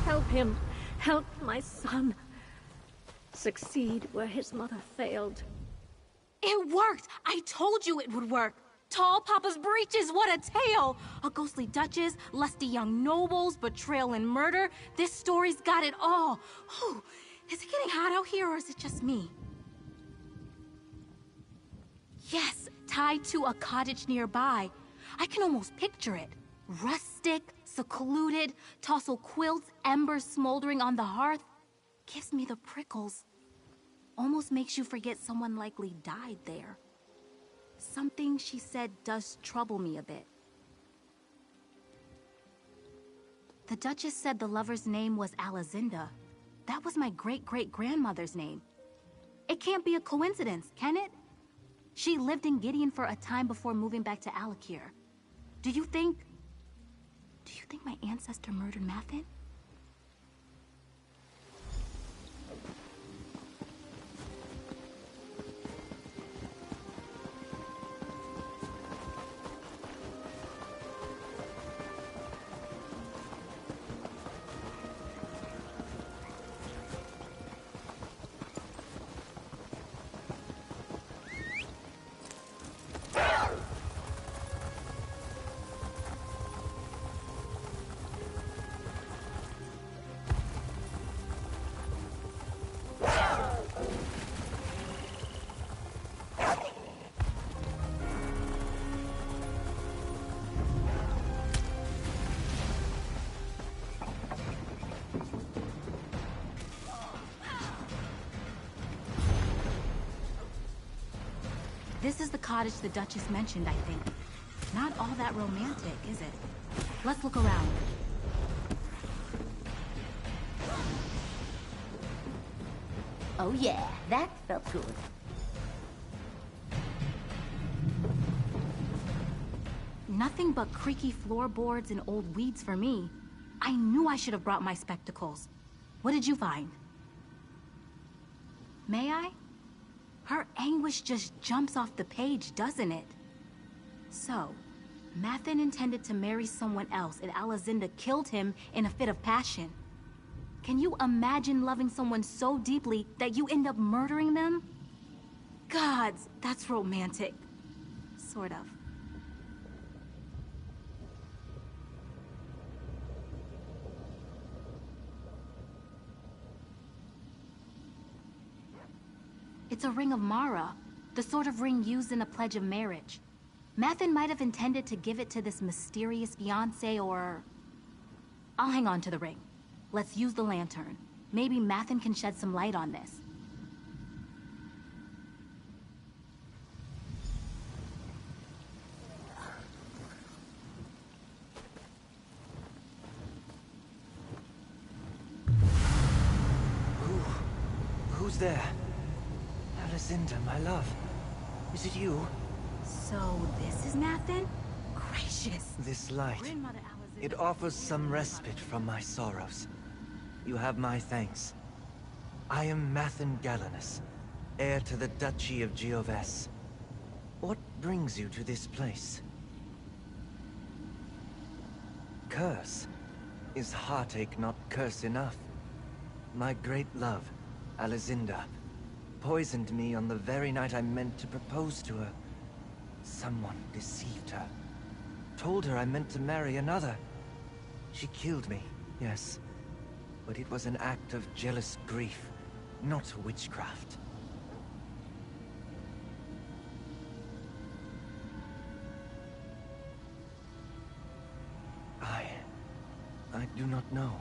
Help him. Help my son. Succeed where his mother failed. It worked! I told you it would work! Tall Papa's breeches, what a tale! A ghostly duchess, lusty young nobles, betrayal and murder. This story's got it all. Whew. Is it getting hot out here, or is it just me? Yes, tied to a cottage nearby. I can almost picture it. Rustic, secluded, tossel quilts, embers smoldering on the hearth. Gives me the prickles. Almost makes you forget someone likely died there. Something she said does trouble me a bit. The Duchess said the lover's name was Alizinda. That was my great-great-grandmother's name. It can't be a coincidence, can it? She lived in Gideon for a time before moving back to Alakir. Do you think my ancestor murdered Mathen? This is the cottage the Duchess mentioned, I think. Not all that romantic, is it? Let's look around. Oh yeah, that felt good. Nothing but creaky floorboards and old weeds for me. I knew I should have brought my spectacles. What did you find? May I? Her anguish just jumps off the page, doesn't it? So, Mathen intended to marry someone else and Alizinda killed him in a fit of passion. Can you imagine loving someone so deeply that you end up murdering them? Gods, that's romantic. Sort of. It's a ring of Mara, the sort of ring used in a pledge of marriage. Mathen might have intended to give it to this mysterious fiancé or... I'll hang on to the ring. Let's use the lantern. Maybe Mathen can shed some light on this. Who's there? Alizinda, my love. Is it you? So, this is Mathen? Gracious. This light. It offers some respite from my sorrows. You have my thanks. I am Mathen Galenus, heir to the Duchy of Gioves. What brings you to this place? Curse? Is heartache not curse enough? My great love, Alizinda, poisoned me on the very night I meant to propose to her. Someone deceived her. Told her I meant to marry another. She killed me, yes. But it was an act of jealous grief, not witchcraft. I do not know.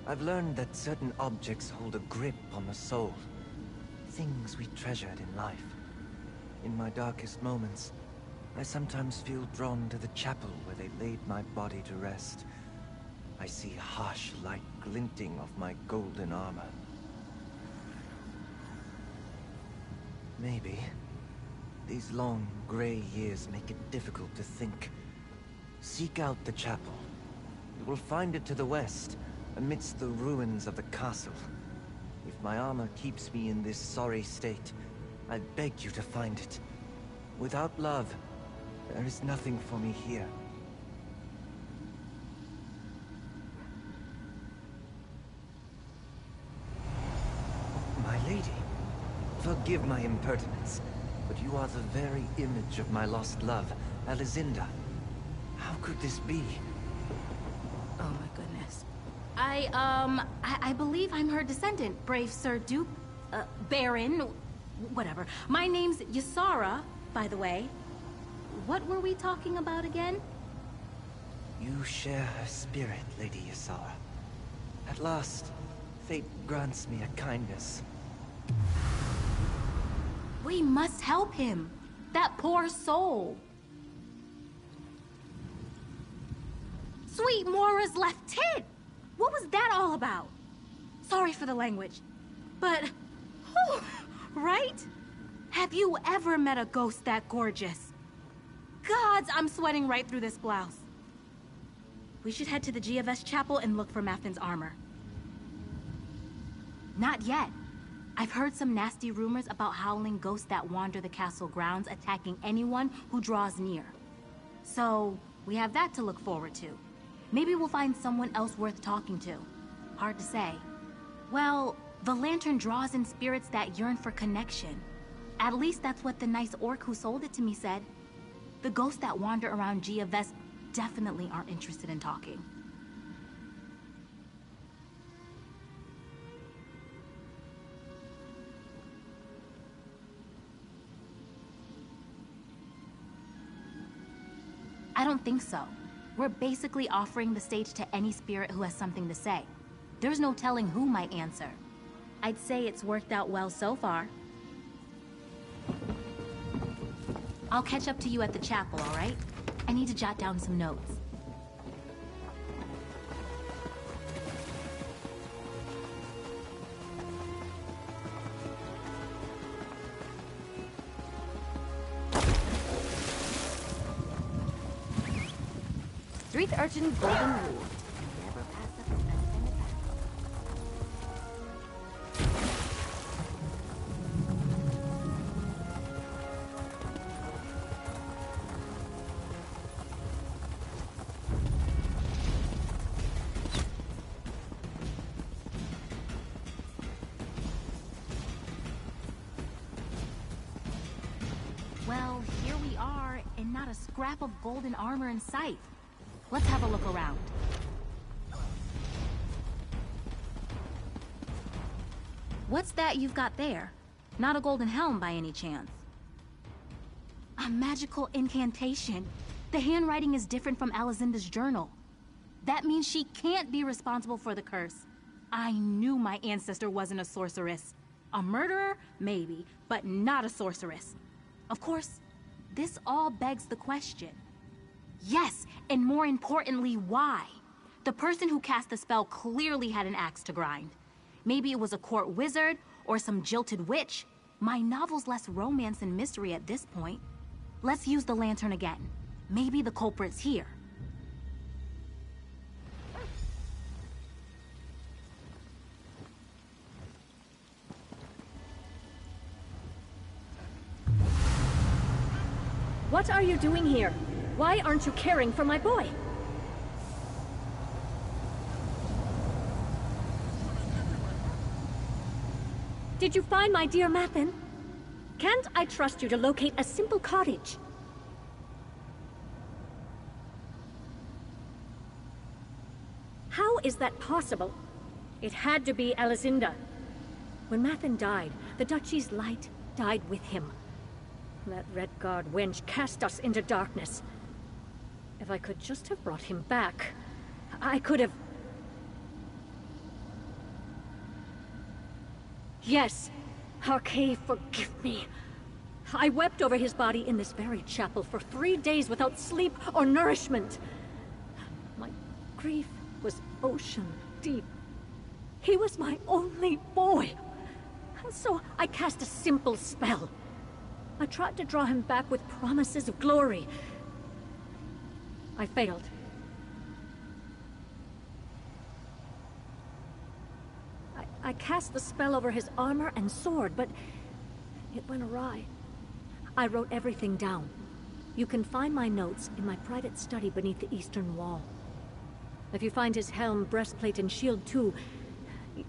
I've learned that certain objects hold a grip on the soul. Things we treasured in life. In my darkest moments, I sometimes feel drawn to the chapel where they laid my body to rest. I see harsh light glinting off my golden armor. Maybe these long, gray years make it difficult to think. Seek out the chapel. You will find it to the west, amidst the ruins of the castle. If my armor keeps me in this sorry state, I beg you to find it. Without love, there is nothing for me here. My lady, forgive my impertinence, but you are the very image of my lost love, Alizinda. How could this be? Oh my goodness. I believe I'm her descendant, brave Sir Duke, Baron, whatever. My name's Ysara, by the way. What were we talking about again? You share her spirit, Lady Ysara. At last, fate grants me a kindness. We must help him. That poor soul. Sweet Mora's left tit! What was that all about? Sorry for the language, but... whew, right? Have you ever met a ghost that gorgeous? Gods, I'm sweating right through this blouse. We should head to the GFS chapel and look for Maffin's armor. Not yet. I've heard some nasty rumors about howling ghosts that wander the castle grounds, attacking anyone who draws near. So, we have that to look forward to. Maybe we'll find someone else worth talking to. Hard to say. Well, the lantern draws in spirits that yearn for connection. At least that's what the nice orc who sold it to me said. The ghosts that wander around GFS definitely aren't interested in talking. I don't think so. We're basically offering the stage to any spirit who has something to say. There's no telling who might answer. I'd say it's worked out well so far. I'll catch up to you at the chapel, all right? I need to jot down some notes. Street Urchin Golden Rule. Never pass up a sunshine attack. Well, here we are, and not a scrap of golden armor in sight. Let's have a look around. What's that you've got there? Not a golden helm by any chance. A magical incantation. The handwriting is different from Alizinda's journal. That means she can't be responsible for the curse. I knew my ancestor wasn't a sorceress. A murderer? Maybe, but not a sorceress. Of course, this all begs the question. Yes, and more importantly, why? The person who cast the spell clearly had an axe to grind. Maybe it was a court wizard or some jilted witch. My novel's less romance and mystery at this point. Let's use the lantern again. Maybe the culprit's here. What are you doing here? Why aren't you caring for my boy? Did you find my dear Maffin? Can't I trust you to locate a simple cottage? How is that possible? It had to be Alizinda. When Maffin died, the Duchy's light died with him. That Redguard wench cast us into darkness. If I could just have brought him back, I could have... Yes, Harkay, forgive me. I wept over his body in this very chapel for 3 days without sleep or nourishment. My grief was ocean deep. He was my only boy. And so I cast a simple spell. I tried to draw him back with promises of glory. I failed. I cast the spell over his armor and sword, but it went awry. I wrote everything down. You can find my notes in my private study beneath the eastern wall. If you find his helm, breastplate, and shield too,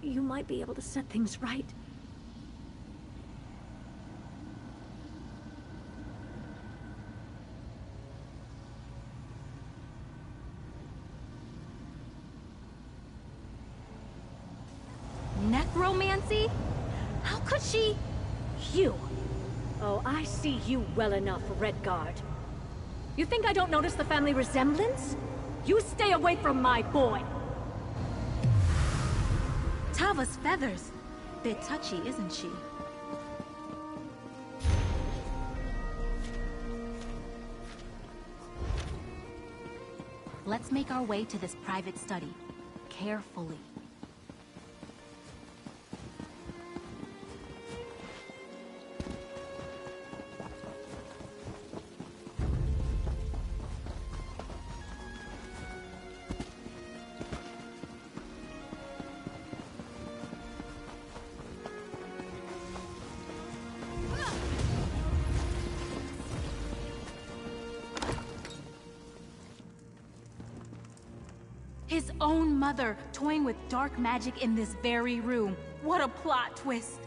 you might be able to set things right. Necromancy? How could she? You! Oh, I see you well enough, Redguard. You think I don't notice the family resemblance? You stay away from my boy! Tava's feathers. Bit touchy, isn't she? Let's make our way to this private study. Carefully. His own mother toying with dark magic in this very room. What a plot twist!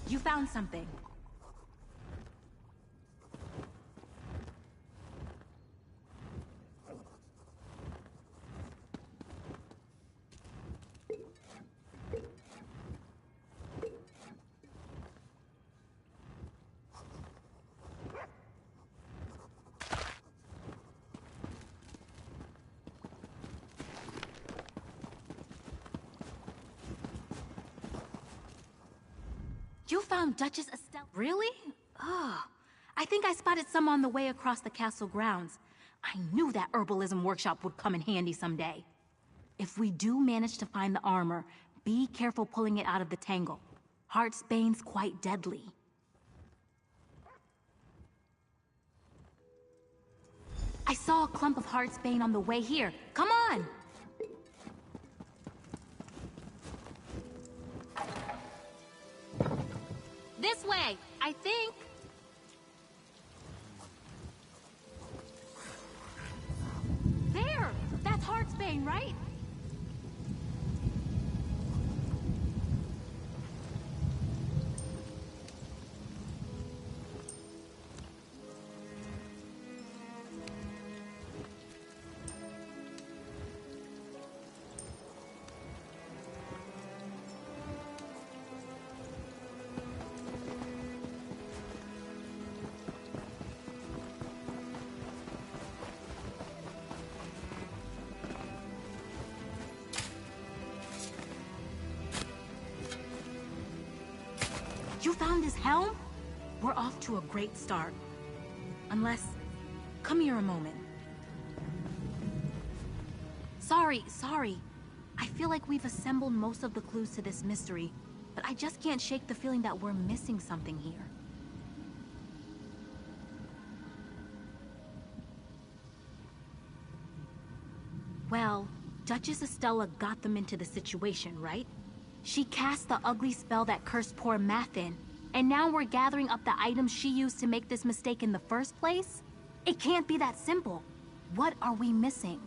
You found something. You found Duchess Estelle? Really? Oh, I think I spotted some on the way across the castle grounds. I knew that herbalism workshop would come in handy someday. If we do manage to find the armor, be careful pulling it out of the tangle. Heartsbane's quite deadly. I saw a clump of Heartsbane on the way here. Come on! This way, I think. There! That's Heartsbane, right? You found his helm? We're off to a great start. Unless... Come here a moment. Sorry. I feel like we've assembled most of the clues to this mystery, but I just can't shake the feeling that we're missing something here. Well, Duchess Estella got them into the situation, right? She cast the ugly spell that cursed poor Mathin, and now we're gathering up the items she used to make this mistake in the first place? It can't be that simple. What are we missing?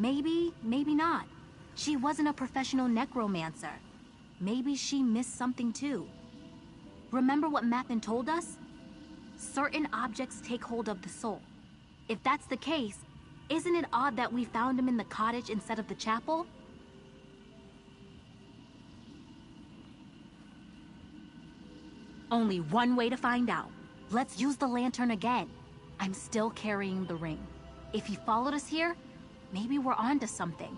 Maybe, maybe not. She wasn't a professional necromancer. Maybe she missed something too. Remember what Mathen told us? Certain objects take hold of the soul. If that's the case, isn't it odd that we found him in the cottage instead of the chapel? Only one way to find out. Let's use the lantern again. I'm still carrying the ring. If he followed us here, maybe we're onto something.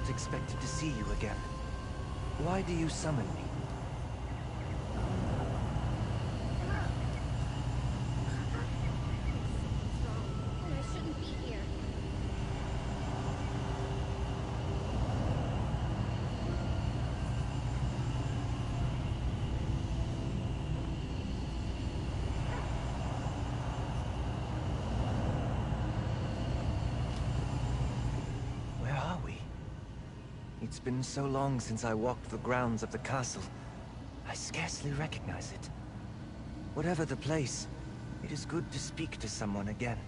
Expected to see you again. Why do you summon me? I shouldn't be here. It's been so long since I walked the grounds of the castle, I scarcely recognize it. Whatever the place, it is good to speak to someone again,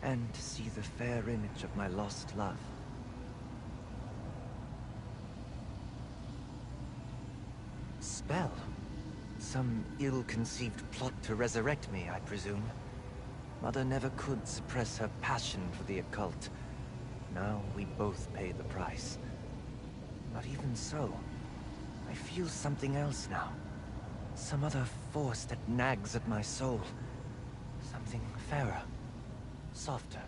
and to see the fair image of my lost love. Spell? Some ill-conceived plot to resurrect me, I presume. Mother never could suppress her passion for the occult. Now we both pay the price. But even so, I feel something else now. Some other force that nags at my soul. Something fairer, softer.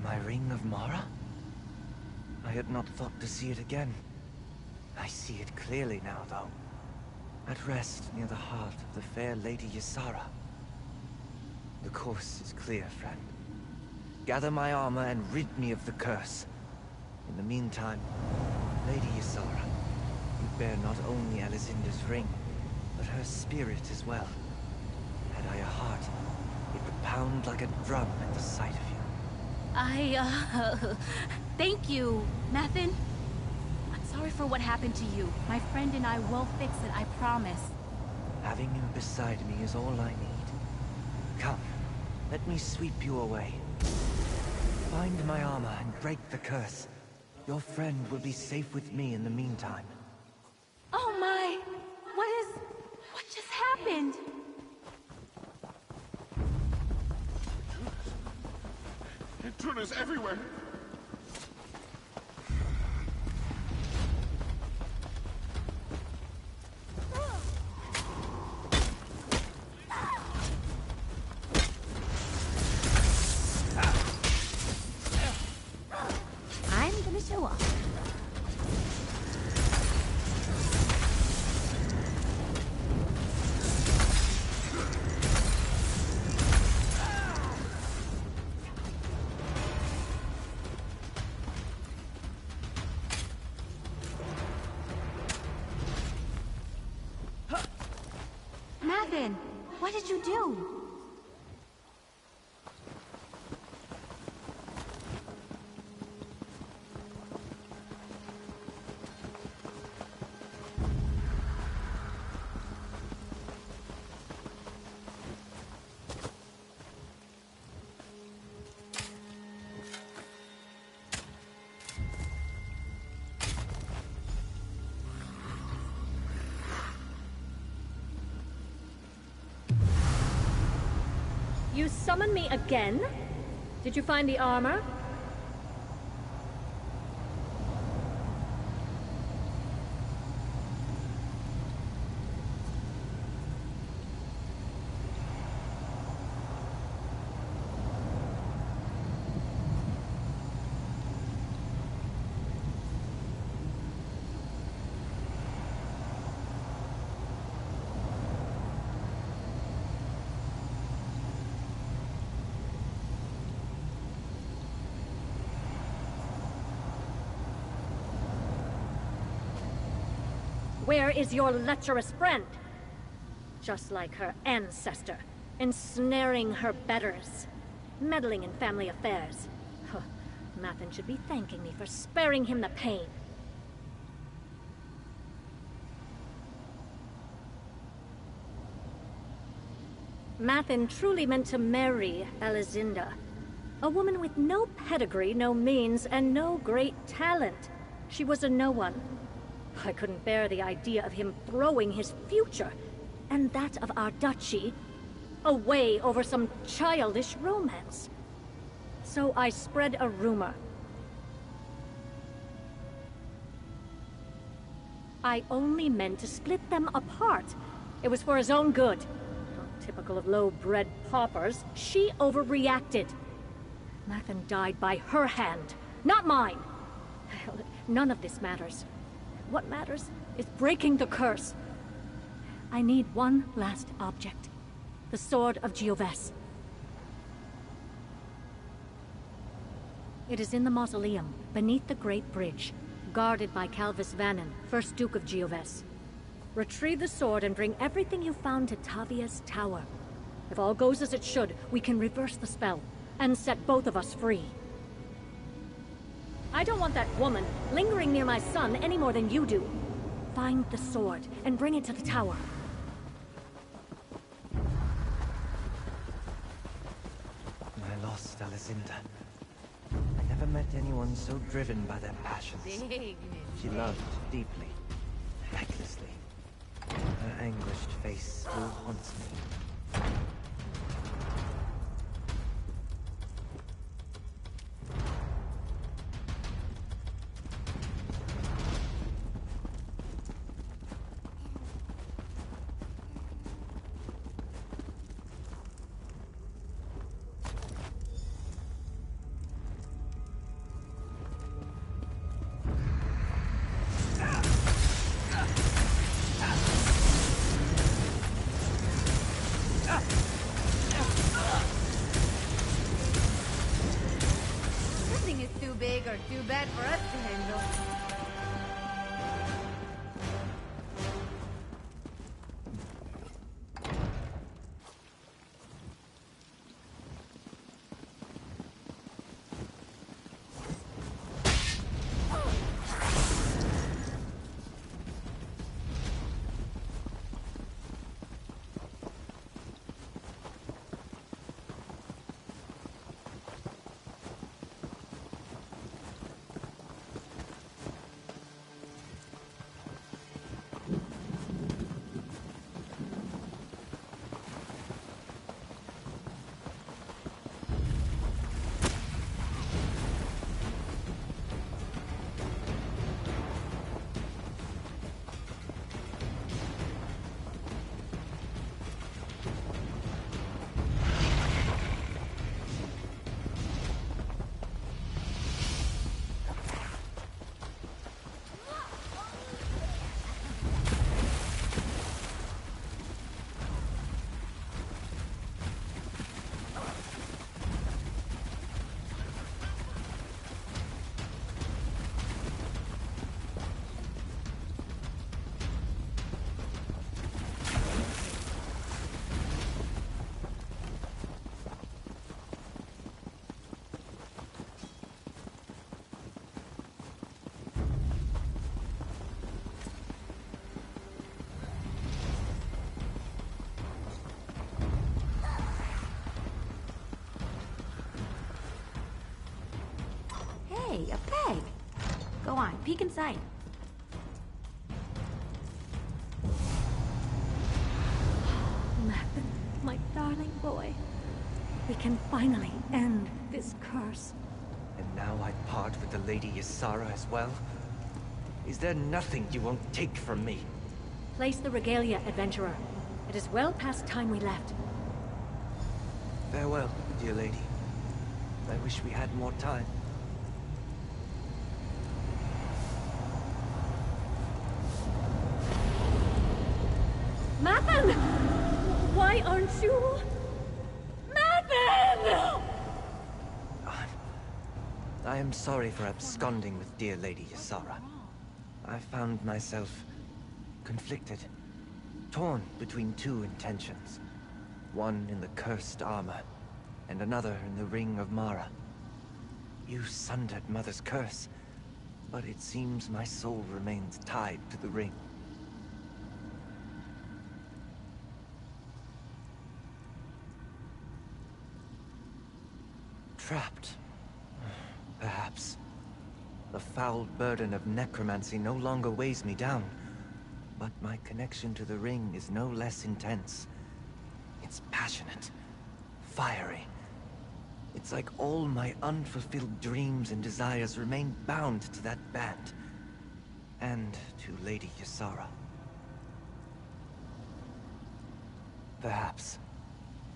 My Ring of Mara? I had not thought to see it again. I see it clearly now, though. At rest near the heart of the fair Lady Ysara. The course is clear, friend. Gather my armor and rid me of the curse. In the meantime, Lady Ysara, you bear not only Alizinda's ring, but her spirit as well. Had I a heart, it would pound like a drum at the sight of you. Thank you, Mathen. What's sorry for what happened to you. My friend and I will fix it, I promise. Having you beside me is all I need. Come, let me sweep you away. Find my armor and break the curse. Your friend will be safe with me in the meantime. Oh my! What just happened? Intruders everywhere! I'm gonna show off. Nathan, what did you do? You summon me again? Did you find the armor? Where is your lecherous friend? Just like her ancestor, ensnaring her betters, meddling in family affairs. Huh. Mathen should be thanking me for sparing him the pain. Mathen truly meant to marry Alizinda, a woman with no pedigree, no means, and no great talent. She was a no-one. I couldn't bear the idea of him throwing his future, and that of our duchy, away over some childish romance. So I spread a rumor. I only meant to split them apart. It was for his own good. Typical of low-bred paupers, she overreacted. Mathen died by her hand, not mine. Hell, none of this matters. What matters is breaking the curse. I need one last object. The Sword of Gioves. It is in the mausoleum, beneath the Great Bridge, guarded by Calvis Vannon, 1st Duke of Gioves. Retrieve the sword and bring everything you found to Tavia's tower. If all goes as it should, we can reverse the spell, and set both of us free. I don't want that woman lingering near my son any more than you do. Find the sword and bring it to the tower. I lost Alizinda. I never met anyone so driven by their passions. She loved deeply, recklessly. Her anguished face still haunts me. Nothing is too big or too bad for us to handle. Hey, a peg! Go on, peek inside. Mathen, my darling boy. We can finally end this curse. And now I part with the Lady Ysara as well? Is there nothing you won't take from me? Place the regalia, adventurer. It is well past time we left. Farewell, dear lady. I wish we had more time. Mathen! Why aren't you... Mathen! I am sorry for absconding with dear Lady Ysara. I found myself conflicted, torn between two intentions. One in the cursed armor, and another in the Ring of Mara. You sundered Mother's curse, but it seems my soul remains tied to the ring. Trapped. Perhaps. The foul burden of necromancy no longer weighs me down, but my connection to the ring is no less intense. It's passionate, fiery. It's like all my unfulfilled dreams and desires remain bound to that band. And to Lady Ysara. Perhaps.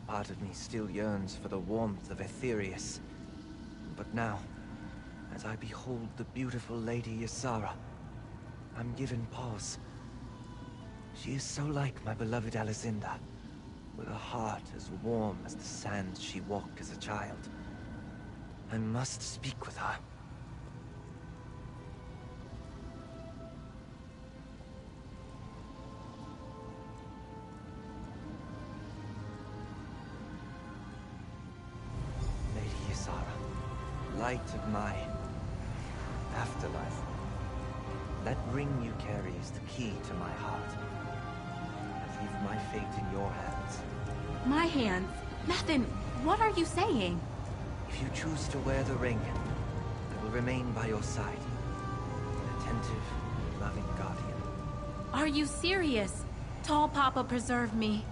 Part of me still yearns for the warmth of Aetherius. But now, as I behold the beautiful Lady Ysara, I'm given pause. She is so like my beloved Alizinda, with a heart as warm as the sands she walked as a child. I must speak with her. Lady Ysara, light of my afterlife. That ring you carry is the key to my heart. I leave my fate in your hands. My hands? Mathen, what are you saying? If you choose to wear the ring, I will remain by your side. An attentive, loving guardian. Are you serious? Tall Papa, preserve me.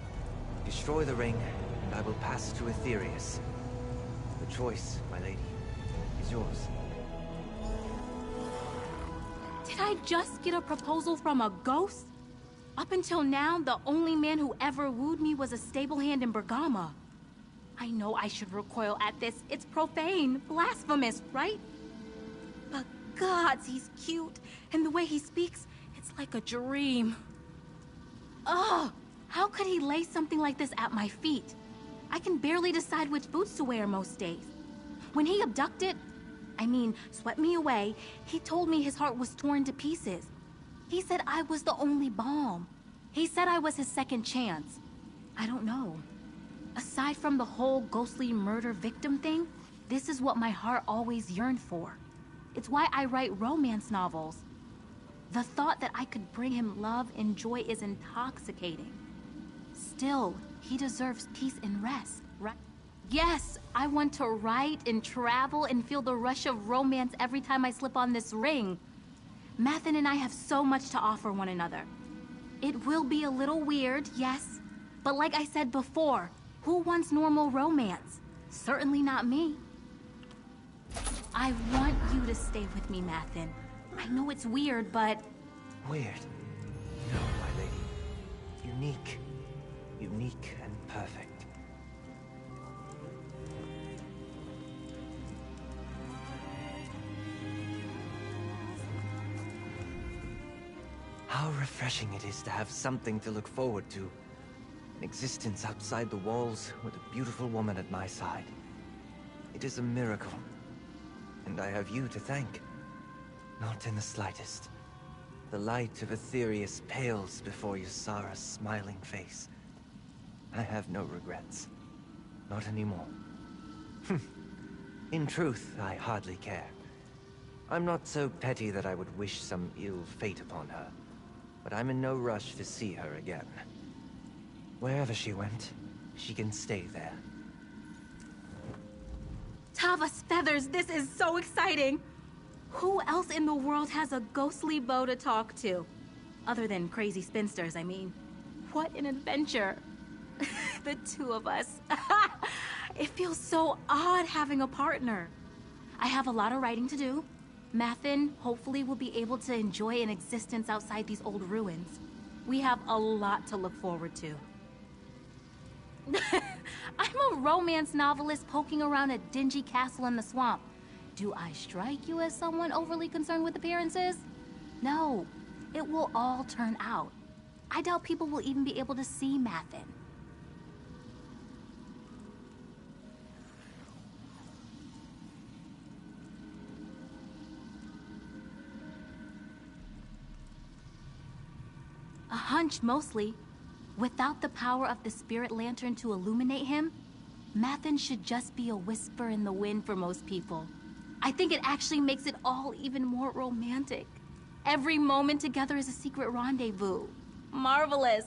Destroy the ring, and I will pass to Aetherius. The choice, my lady, is yours. Did I just get a proposal from a ghost? Up until now, the only man who ever wooed me was a stable hand in Bergama. I know I should recoil at this. It's profane, blasphemous, right? But gods, he's cute. And the way he speaks, it's like a dream. Ugh! How could he lay something like this at my feet? I can barely decide which boots to wear most days. When he swept me away, he told me his heart was torn to pieces. He said I was the only balm. He said I was his second chance. I don't know. Aside from the whole ghostly murder victim thing, this is what my heart always yearned for. It's why I write romance novels. The thought that I could bring him love and joy is intoxicating. Still, he deserves peace and rest, right? Yes, I want to write and travel and feel the rush of romance every time I slip on this ring. Mathen and I have so much to offer one another. It will be a little weird, yes, but like I said before, who wants normal romance? Certainly not me. I want you to stay with me, Mathen. I know it's weird, but... Weird? No, my lady. Unique. Unique and perfect. How refreshing it is to have something to look forward to. An existence outside the walls with a beautiful woman at my side. It is a miracle. And I have you to thank. Not in the slightest. The light of Aetherius pales before Ysara's smiling face. I have no regrets. Not anymore. In truth, I hardly care. I'm not so petty that I would wish some ill fate upon her. But I'm in no rush to see her again. Wherever she went, she can stay there. Tava's feathers, this is so exciting! Who else in the world has a ghostly bow to talk to? Other than crazy spinsters, I mean. What an adventure. The two of us. It feels so odd having a partner. I have a lot of writing to do. Mathin hopefully will be able to enjoy an existence outside these old ruins. We have a lot to look forward to. I'm a romance novelist poking around a dingy castle in the swamp. Do I strike you as someone overly concerned with appearances? No, it will all turn out. I doubt people will even be able to see Mathin. A hunch, mostly. Without the power of the spirit lantern to illuminate him, Mathin should just be a whisper in the wind for most people. I think it actually makes it all even more romantic. Every moment together is a secret rendezvous. Marvelous.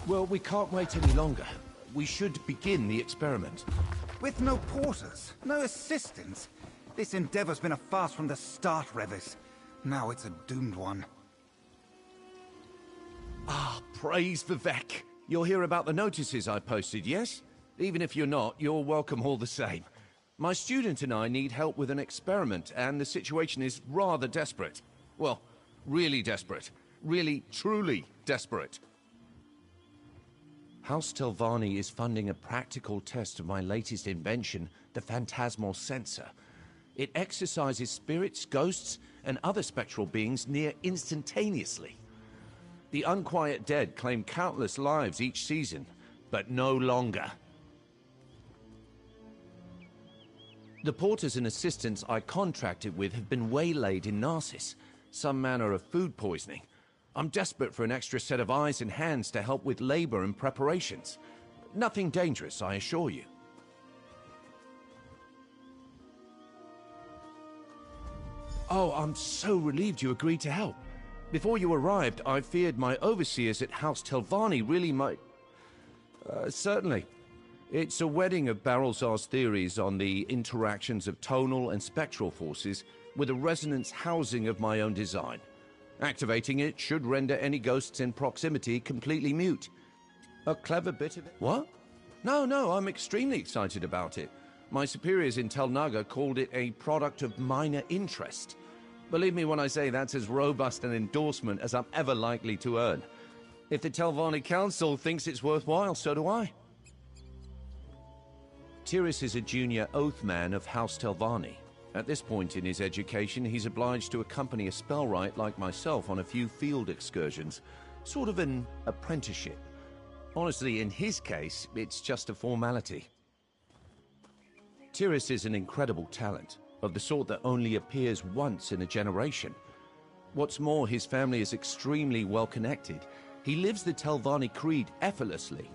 Well, we can't wait any longer. We should begin the experiment. With no porters, no assistants. This endeavor's been a farce from the start, Revis. Now it's a doomed one. Ah, praise Vivek. You'll hear about the notices I posted, yes? Even if you're not, you're welcome all the same. My student and I need help with an experiment, and the situation is rather desperate. Well, really desperate. Really, truly desperate. House Telvanni is funding a practical test of my latest invention, the Phantasmal Sensor. It exercises spirits, ghosts, and other spectral beings near instantaneously. The unquiet dead claim countless lives each season, but no longer. The porters and assistants I contracted with have been waylaid in Narcissus, some manner of food poisoning. I'm desperate for an extra set of eyes and hands to help with labor and preparations. Nothing dangerous, I assure you. Oh, I'm so relieved you agreed to help. Before you arrived, I feared my overseers at House Telvanni really might... certainly. It's a wedding of Barrelzar's theories on the interactions of tonal and spectral forces with a resonance housing of my own design. Activating it should render any ghosts in proximity completely mute. A clever bit of it. What? No, I'm extremely excited about it. My superiors in Tel Naga called it a product of minor interest. Believe me when I say that's as robust an endorsement as I'm ever likely to earn. If the Telvanni Council thinks it's worthwhile, so do I. Tiris is a junior Oathman of House Telvanni. At this point in his education, he's obliged to accompany a spellwright like myself on a few field excursions. Sort of an apprenticeship. Honestly, in his case, it's just a formality. Tiris is an incredible talent, of the sort that only appears once in a generation. What's more, his family is extremely well connected. He lives the Telvanni creed effortlessly.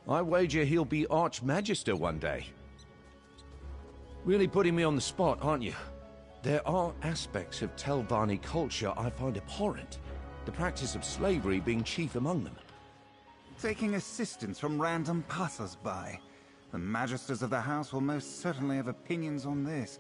I wager he'll be Archmagister one day. Really putting me on the spot, aren't you? There are aspects of Telvanni culture I find abhorrent, the practice of slavery being chief among them. Taking assistance from random passers-by. The Magisters of the House will most certainly have opinions on this.